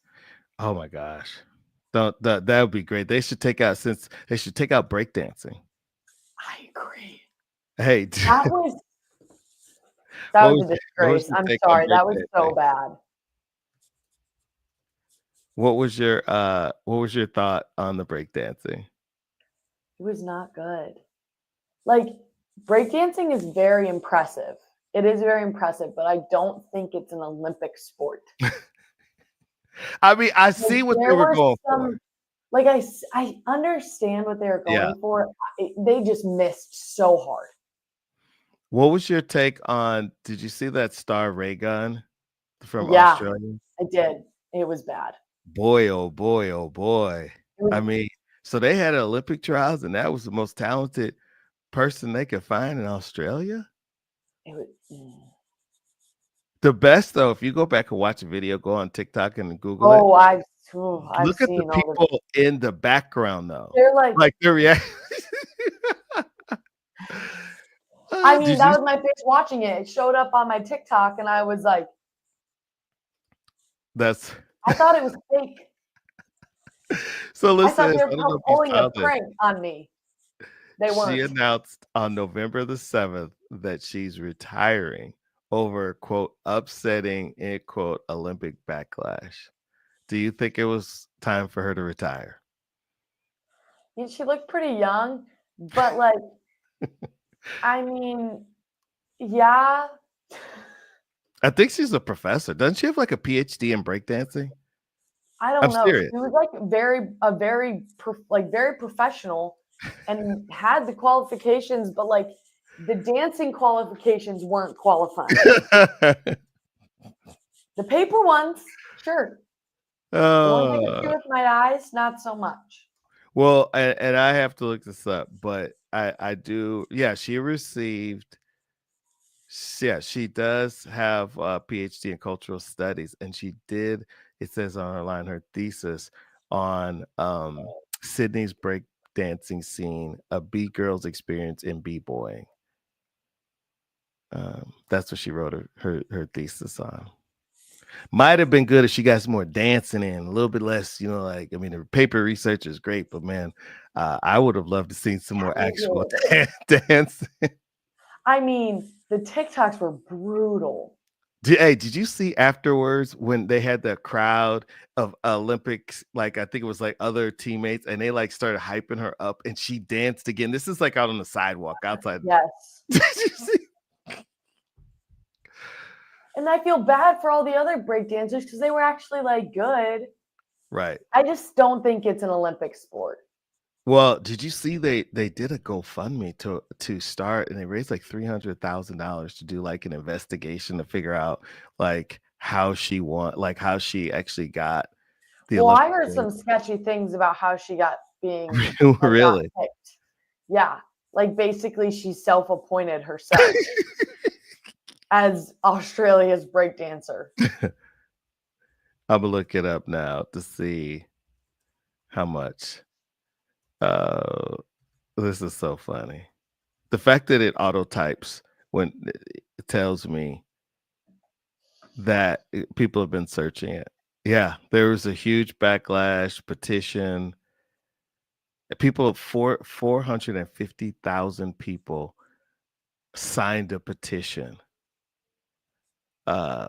Oh my gosh. That would be great. They should take out breakdancing. Hey, That was what a was disgrace. your I'm take on sorry. That was so breakdancing? bad. What was your thought on the breakdancing? It was not good. Like, breakdancing is very impressive. It is very impressive, but I don't think it's an Olympic sport. I mean, I Like, see what they there were were going for. some, like, I understand what they were Yeah. going for. They just missed so hard. What was your take on did you see that star Raegan from Yeah, Australia? I did. It was bad. Boy, oh boy, oh boy. It was, I mean, so they had Olympic trials and that was the most talented person they could find in Australia? it was, mm. The best though, if you go back and watch a video, go on TikTok and Google it. Oh, I've Look at the seen all the, people in the background though. they're like, Like their reaction. I mean, Did that you was my face watching it. It showed up on my TikTok, and I was like, that's I thought it was fake. so I thought listen, they I were don't know if you pulling a saw this. prank on me. They She weren't. announced on November the 7th that she's retiring over quote upsetting end quote Olympic backlash. Do you think it was time for her to retire? She looked pretty young, but like, I mean, yeah. I think she's a professor. Doesn't she have like a PhD in breakdancing? I I'm don't know. serious. She was like very professional and had the qualifications, but like the dancing qualifications weren't qualifying. The paper ones, sure. The ones I could see uh, with my eyes, not so much. well, and I have to look this up, but I do. Yeah, she received. Yeah, she does have a PhD in cultural studies, and she did. It says on her line her thesis on Sydney's break dancing scene, a B girl's experience in b-boying. That's what she wrote her thesis on. Might have been good if she got some more dancing in, a little bit less, like I mean, her paper research is great, but man, I would have loved to see some more actual dance. I mean, the TikToks were brutal. Did you see afterwards when they had the crowd of Olympics, like I think it was like other teammates, and they like started hyping her up and she danced again. This is like out on the sidewalk outside. Yes. Did you see? And I feel bad for all the other break dancers because they were actually like good. Right. I just don't think it's an Olympic sport. Well, did you see they did a GoFundMe to start and they raised like $300,000 to do like an investigation to figure out like how she actually got the Well, I Olympic heard Games. some sketchy things about how she got Really? picked. Yeah, like basically she self-appointed herself as Australia's break dancer. I'm gonna look it up now to see how much. Uh, this is so funny. The fact that it auto types when it tells me that people have been searching it. Yeah, there was a huge backlash petition. People, 450,000 people signed a petition uh,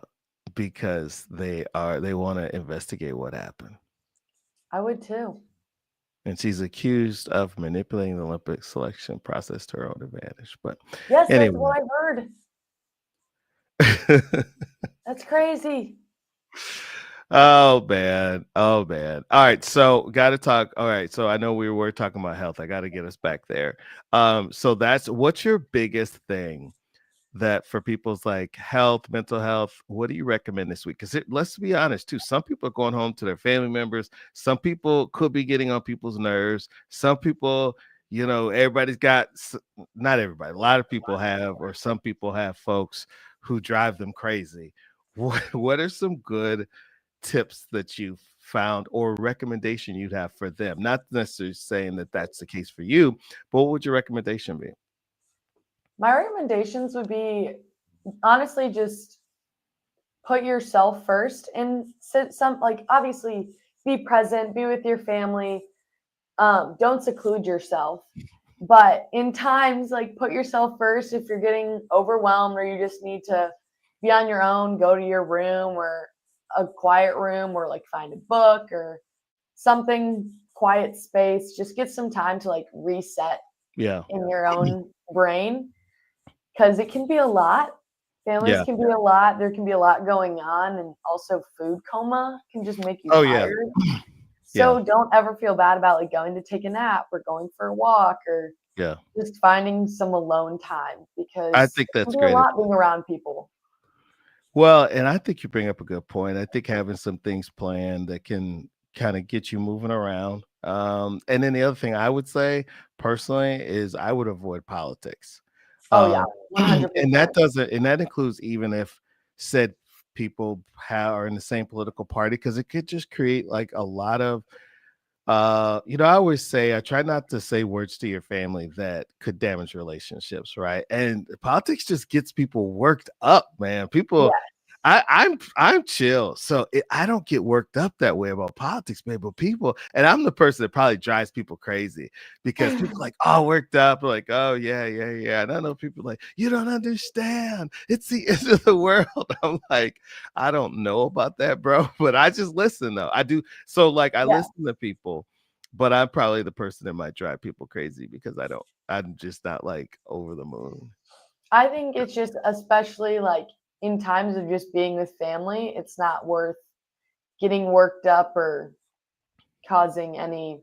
because they want to investigate what happened. I would too. And she's accused of manipulating the Olympic selection process to her own advantage. But Yes, that's anyway. what I heard. That's crazy. Oh man. Oh man. All right. So gotta talk. All right. So I know we were talking about health. I gotta get us back there. So what's your biggest thing that for people's like health, mental health, what do you recommend this week? Because let's be honest too, some people are going home to their family members. Some people could be getting on people's nerves. Some people, everybody's got, not everybody, a lot of people have, or some people have folks who drive them crazy. What are some good tips that you've found or recommendation you'd have for them? Not necessarily saying that that's the case for you, but what would your recommendation be? My recommendations would be honestly just put yourself first and obviously be present, be with your family. Don't seclude yourself. But in times, like, put yourself first. If you're getting overwhelmed or you just need to be on your own, go to your room or a quiet room, or like find a book or something, quiet space. Just get some time to like reset Yeah. in your own brain, because it can be a lot. Families Yeah. can be a lot. There can be a lot going on, and also food coma can just make you Oh yeah. tired. Yeah. So don't ever feel bad about like going to take a nap or going for a walk or Yeah. just finding some alone time, I because think it can that's be a great. lot being around people. Well, and I think you bring up a good point. I think having some things planned that can kind of get you moving around. And then the other thing I would say personally is I would avoid politics. Oh yeah, Um, and that 100%. doesn't, and that includes even if said people are in the same political party, because it could just create like a lot of I always say I try not to say words to your family that could damage relationships, right? And politics just gets people worked up, man. People Yeah. I'm chill, so I don't get worked up that way about politics, man. But people, and I'm the person that probably drives people crazy because people like, oh, worked up, like, oh yeah, yeah, yeah. And I know people like, you don't understand. It's the end of the world. I'm like, I don't know about that, bro. But I just listen though. I do. So like, I Yeah. listen to people, but I'm probably the person that might drive people crazy because I don't. I'm just not like over the moon. I think it's just, especially like in times of just being with family, it's not worth getting worked up or causing any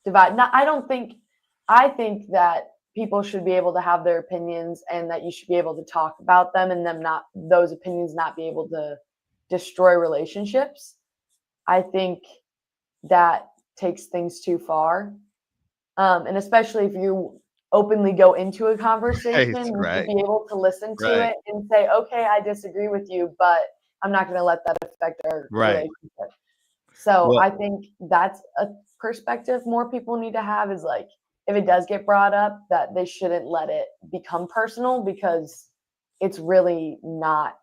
divide. Not, I don't think, I think that people should be able to have their opinions and that you should be able to talk about them, and them not, those opinions not be able to destroy relationships. I think that takes things too far. And especially if you openly go into a conversation, Right, you should right, be able to listen to right, it and say, okay, I disagree with you, but I'm not going to let that affect our right. relationship. So Well, I think that's a perspective more people need to have, is like, if it does get brought up, that they shouldn't let it become personal, because it's really not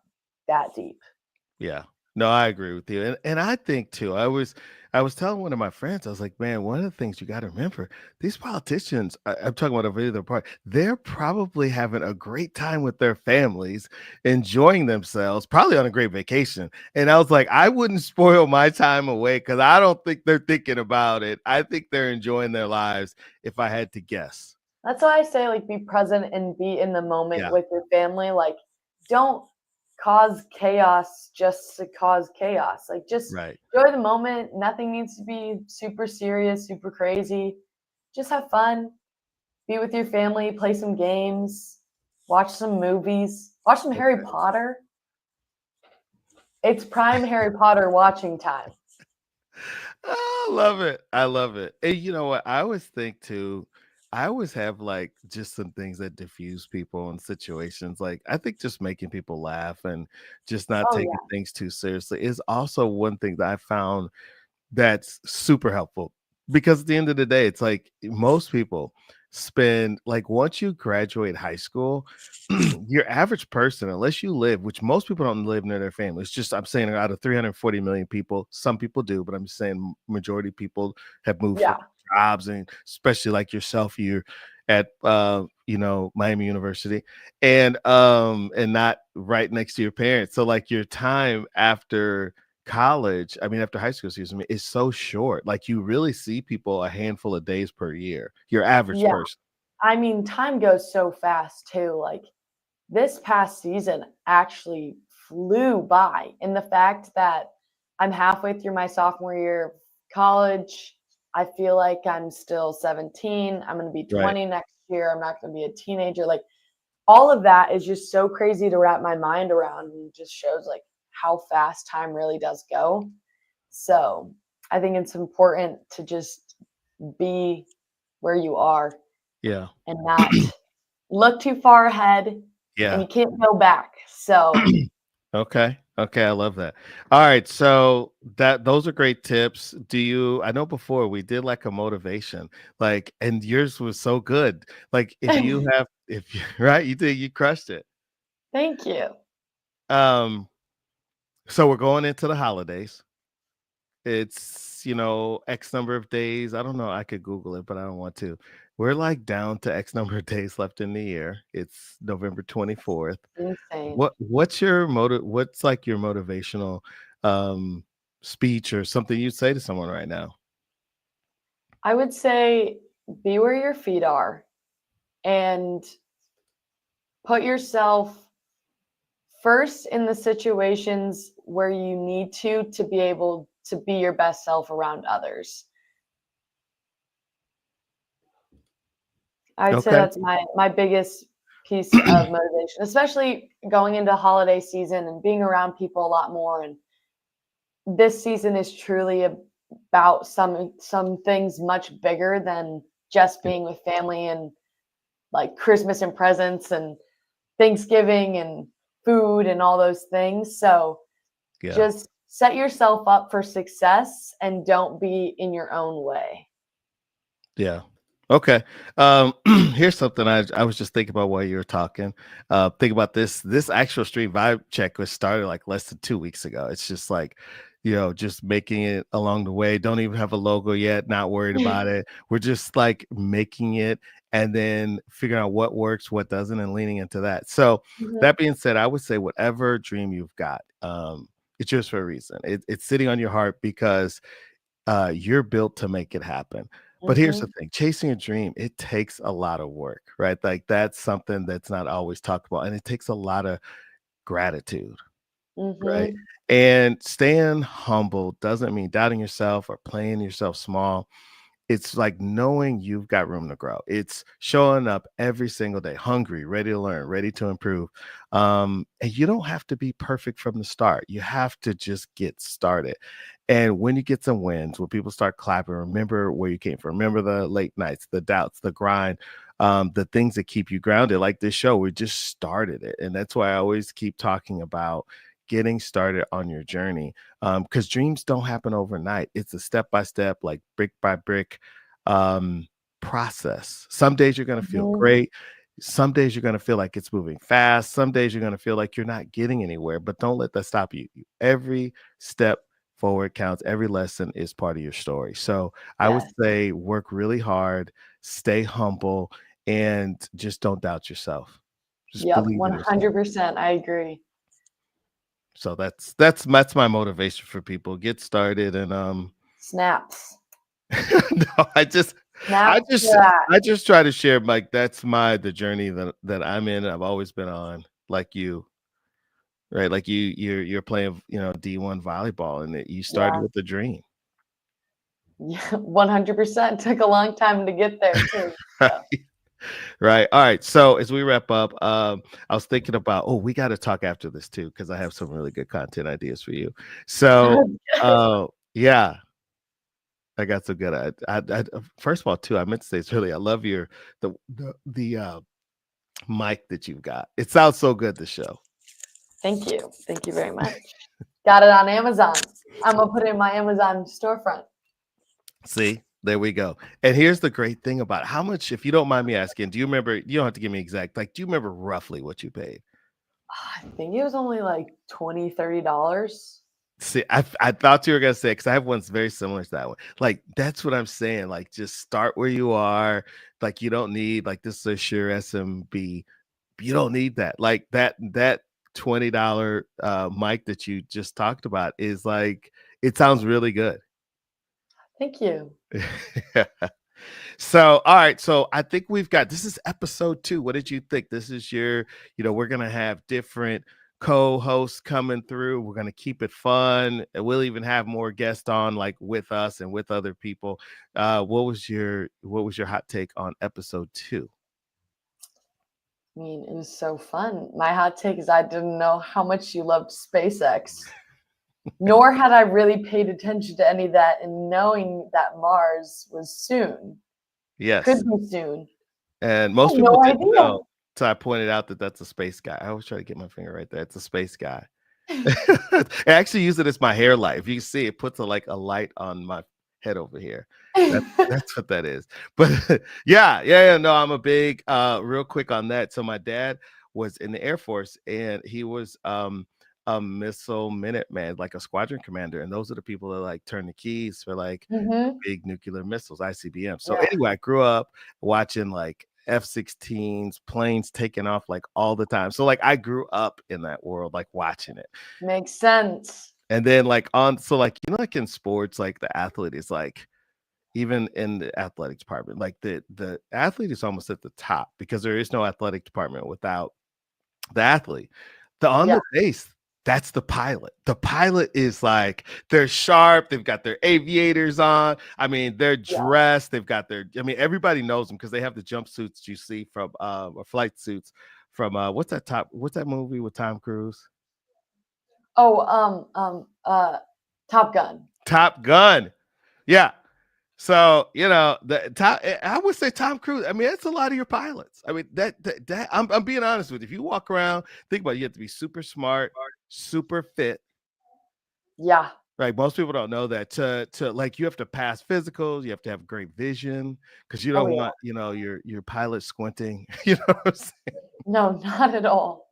that deep. yeah. No, I agree with you. And I think too, I was telling one of my friends, I was like, man, one of the things you got to remember, these politicians, I'm talking about over either part, they're probably having a great time with their families, enjoying themselves, probably on a great vacation. And I was like, I wouldn't spoil my time away because I don't think they're thinking about it. I think they're enjoying their lives if I had to guess. That's why I say, like, be present and be in the moment Yeah, with your family. Like, don't cause chaos just to cause chaos. Like, just right. enjoy the moment. Nothing needs to be super serious, super crazy. Just have fun. Be with your family, play some games, watch some movies, watch some Harry Okay. Potter. It's prime Harry Potter watching time. I love it. I love it. And you know what? I always think too, I always have like just some things that diffuse people in situations. Like I think just making people laugh and just not Oh, taking yeah. things too seriously is also one thing that I found that's super helpful, because at the end of the day, it's like most people spend like once you graduate high school, your average person, unless you live, which most people don't live near their family. It's just I'm saying out of 340 million people, some people do, but I'm just saying majority of people have moved for Yeah. jobs, and especially like yourself, you're at Miami University, and not right next to your parents. So like your time after college, I mean, after high school, excuse me, is so short. Like you really see people a handful of days per year, your average Yeah. person. I mean, time goes so fast too. Like, this past season actually flew by, in the fact that I'm halfway through my sophomore year of college. I feel like I'm still 17. I'm going to be Right. 20 next year. I'm not going to be a teenager. Like, all of that is just so crazy to wrap my mind around, and just shows like how fast time really does go. So I think it's important to just be where you are Yeah. and not look too far ahead, and Yeah. you can't go back. So Okay. Okay, I love that. All right, so those are great tips. I know before we did like a motivation, like, and yours was so good. Like if you right, you crushed it. thank you. Um, so we're going into the holidays. It's next, X number of days. I don't know. I could Google it, but I don't want to. We're like down to X number of days left in the year. It's November 24th. Insane. What's your what's like your motivational um speech or something you'd say to someone right now? I would say be where your feet are and put yourself first in the situations where you need to be able to be your best self around others. I'd say Okay. that's my biggest piece of motivation, especially going into holiday season and being around people a lot more. And this season is truly about some things much bigger than just Yeah. being with family and like Christmas and presents and Thanksgiving and food and all those things. So Yeah. just set yourself up for success and don't be in your own way. Yeah. Okay. Here's something I was just thinking about while you were talking. Think about this actual stream vibe check was started like less than 2 weeks ago. It's just like, just making it along the way. Don't even have a logo yet, not worried about it. We're just like making it and then figuring out what works, what doesn't, and leaning into that. So Mhm, that being said, I would say whatever dream you've got, it's yours for a reason. It's sitting on your heart because you're built to make it happen. But here's the mhm, thing, chasing a dream, it takes a lot of work, right? Like that's something that's not always talked about. And it takes a lot of gratitude, right? mhm, And staying humble doesn't mean doubting yourself or playing yourself small. It's like knowing you've got room to grow. It's showing up every single day, hungry, ready to learn, ready to improve. And you don't have to be perfect from the start. You have to just get started. And when you get some wins, when people start clapping, remember where you came from. Remember the late nights, the doubts, the grind, the things that keep you grounded. Like this show, we just started it. And that's why I always keep talking about getting started on your journey, because dreams don't happen overnight. It's a step by step, like brick by brick um, process. Some days you're going to feel mhm. great. Some days you're going to feel like it's moving fast. Some days you're going to feel like you're not getting anywhere, but don't let that stop you. Every step forward counts. Every lesson is part of your story. So I would Yes. say work really hard, stay humble, and just don't doubt yourself. Just Yep, believe in yourself. 100%. I agree. So that's my motivation for people. Get started and Snaps. no, I Snaps to just that. I just try to share like that's the journey that I'm in. I've always been on, like you, right? Like you're playing, D1 volleyball and you started Yeah. with a dream. Yeah, 100%. Took a long time to get there too. So Right. All right. So as we wrap up, I was thinking about, we got to talk after this too, because I have some really good content ideas for you. So sounds good. yeah, I got some good. First of all, too, I meant to say it's really. I love the mic that you've got. It sounds so good. The show. Thank you. Thank you very much. Got it on Amazon. I'm gonna put it in my Amazon storefront. See, there we go. And here's the great thing about it. How much, if you don't mind me asking, do you remember? You don't have to give me exact. Like, do you remember roughly what you paid? I think it was only like $20, $30. See, I thought you were gonna say because I have ones very similar to that one. Like that's what I'm saying. Like just start where you are. Like you don't need like this is a sure SMB. You don't need that. Like that $20 mic that you just talked about is like it sounds really good. Thank you. So, all right. So I think we've got this is episode 2. What did you think? This is we're gonna have different co-hosts coming through. We're gonna keep it fun. And we'll even have more guests on like with us and with other people. What was your hot take on episode 2? I mean, it was so fun. My hot take is I didn't know how much you loved SpaceX, nor had I really paid attention to any of that. And knowing that Mars was soon, could Yes. be soon, And I most had people no didn't idea. know. So I pointed out that that's a space guy. I always try to get my finger right there. It's a space guy. I actually use it as my hair light. If you see, it puts a light on my head over here. That's what that is. But yeah. No, I'm a big real quick on that. So my dad was in the Air Force and he was a missile Minuteman, like a squadron commander, and those are the people that like turn the keys for like Mm-hmm. big nuclear missiles, ICBM. So Yeah, anyway, I grew up watching like F-16s, planes taking off like all the time. So like I grew up in that world, like watching it. makes sense. And then like on, so like like in sports, like the athlete is like, even in the athletics department, like the athlete is almost at the top because there is no athletic department without the athlete. The on Yeah, the base, that's the pilot. The pilot is like, they're sharp, they've got their aviators on. I mean, they're yeah. dressed, they've got their, I mean, everybody knows them because they have the jumpsuits you see from or flight suits from what's that movie with Tom Cruise? Oh, Top Gun. Top Gun. Yeah. So, the top, I would say Tom Cruise. I mean, that's a lot of your pilots. I mean, that I'm being honest with you. If you walk around, think about it, you have to be super smart, super fit. Yeah. Right. Most people don't know that to like you have to pass physicals, you have to have great vision because you Oh don't yeah. want, your pilot squinting, you know what I'm saying? No, not at all.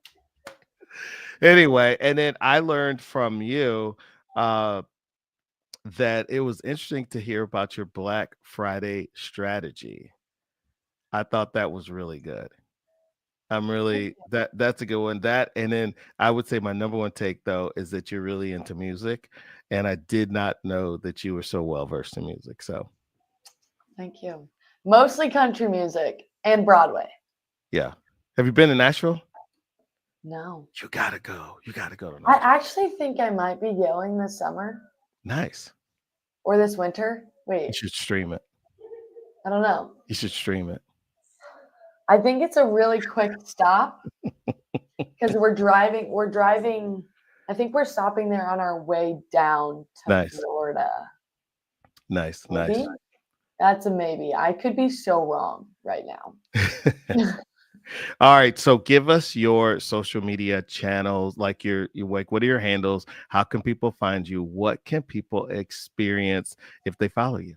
Anyway, and then I learned from you that it was interesting to hear about your Black Friday strategy. I thought that was really good. I'm really that's a good one. That and then I would say my number one take though is that you're really into music, and I did not know that you were so well versed in music. So Thank you. Mostly country music and Broadway. yeah, have you been to Nashville? No. You gotta go. You gotta go to I Nashville. actually think I might be going this summer Nice. or this winter. Wait, You should stream it. I don't know. You should stream it. I think it's a really quick stop because we're driving. I think we're stopping there on our way down to Nice. Florida. Nice. Maybe? Nice. That's a maybe. I could be so wrong right now. All right, so give us your social media channels, like your like what are your handles? How can people find you? What can people experience if they follow you?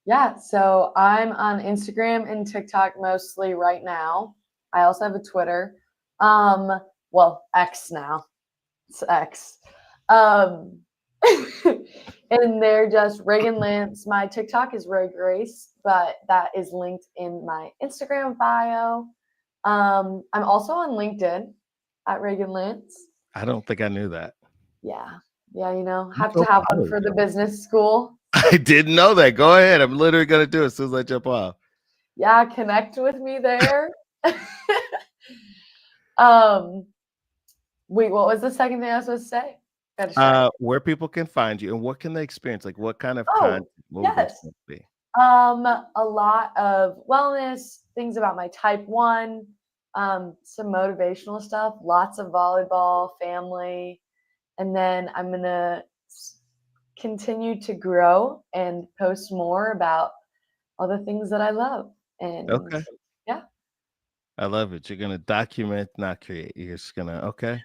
Yeah, so I'm on Instagram and TikTok mostly right now. I also have a Twitter. Well, X now. It's X. Um and they're just Raegan Lantz. My TikTok is Ray Grace, but that is linked in my Instagram bio. I'm also on LinkedIn at Raegan Lantz. I don't think I knew that. Yeah. Yeah, I'm have to so have proud one of for the you. business school. I didn't know that. Go ahead. I'm literally gonna do it as soon as I jump off. Yeah, connect with me there. um Wait, what was the second thing I was supposed to say? Got distracted. Where people can find you and what can they experience? Like what kind of content Oh, yes. motivational be? A lot of wellness, things about my type 1, some motivational stuff, lots of volleyball, family, and then I'm going to continue to grow and post more about all the things that I love. And Okay. yeah. I love it. You're gonna document, not create. You're just gonna okay.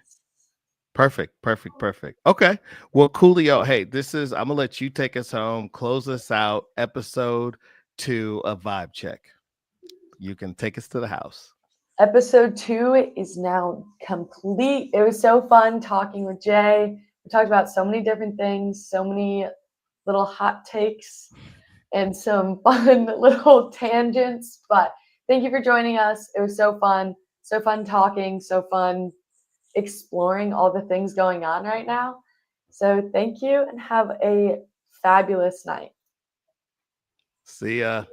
Perfect, perfect, perfect. Okay. Well, Coolio, hey, I'm gonna let you take us home, close us out, episode 2 of Vibe Check. You can take us to the house. Episode 2 is now complete. It was so fun talking with Jay. We talked about so many different things, so many little hot takes, and some fun little tangents. But thank you for joining us. It was so fun. So fun talking, so fun exploring all the things going on right now. So thank you and have a fabulous night. See ya.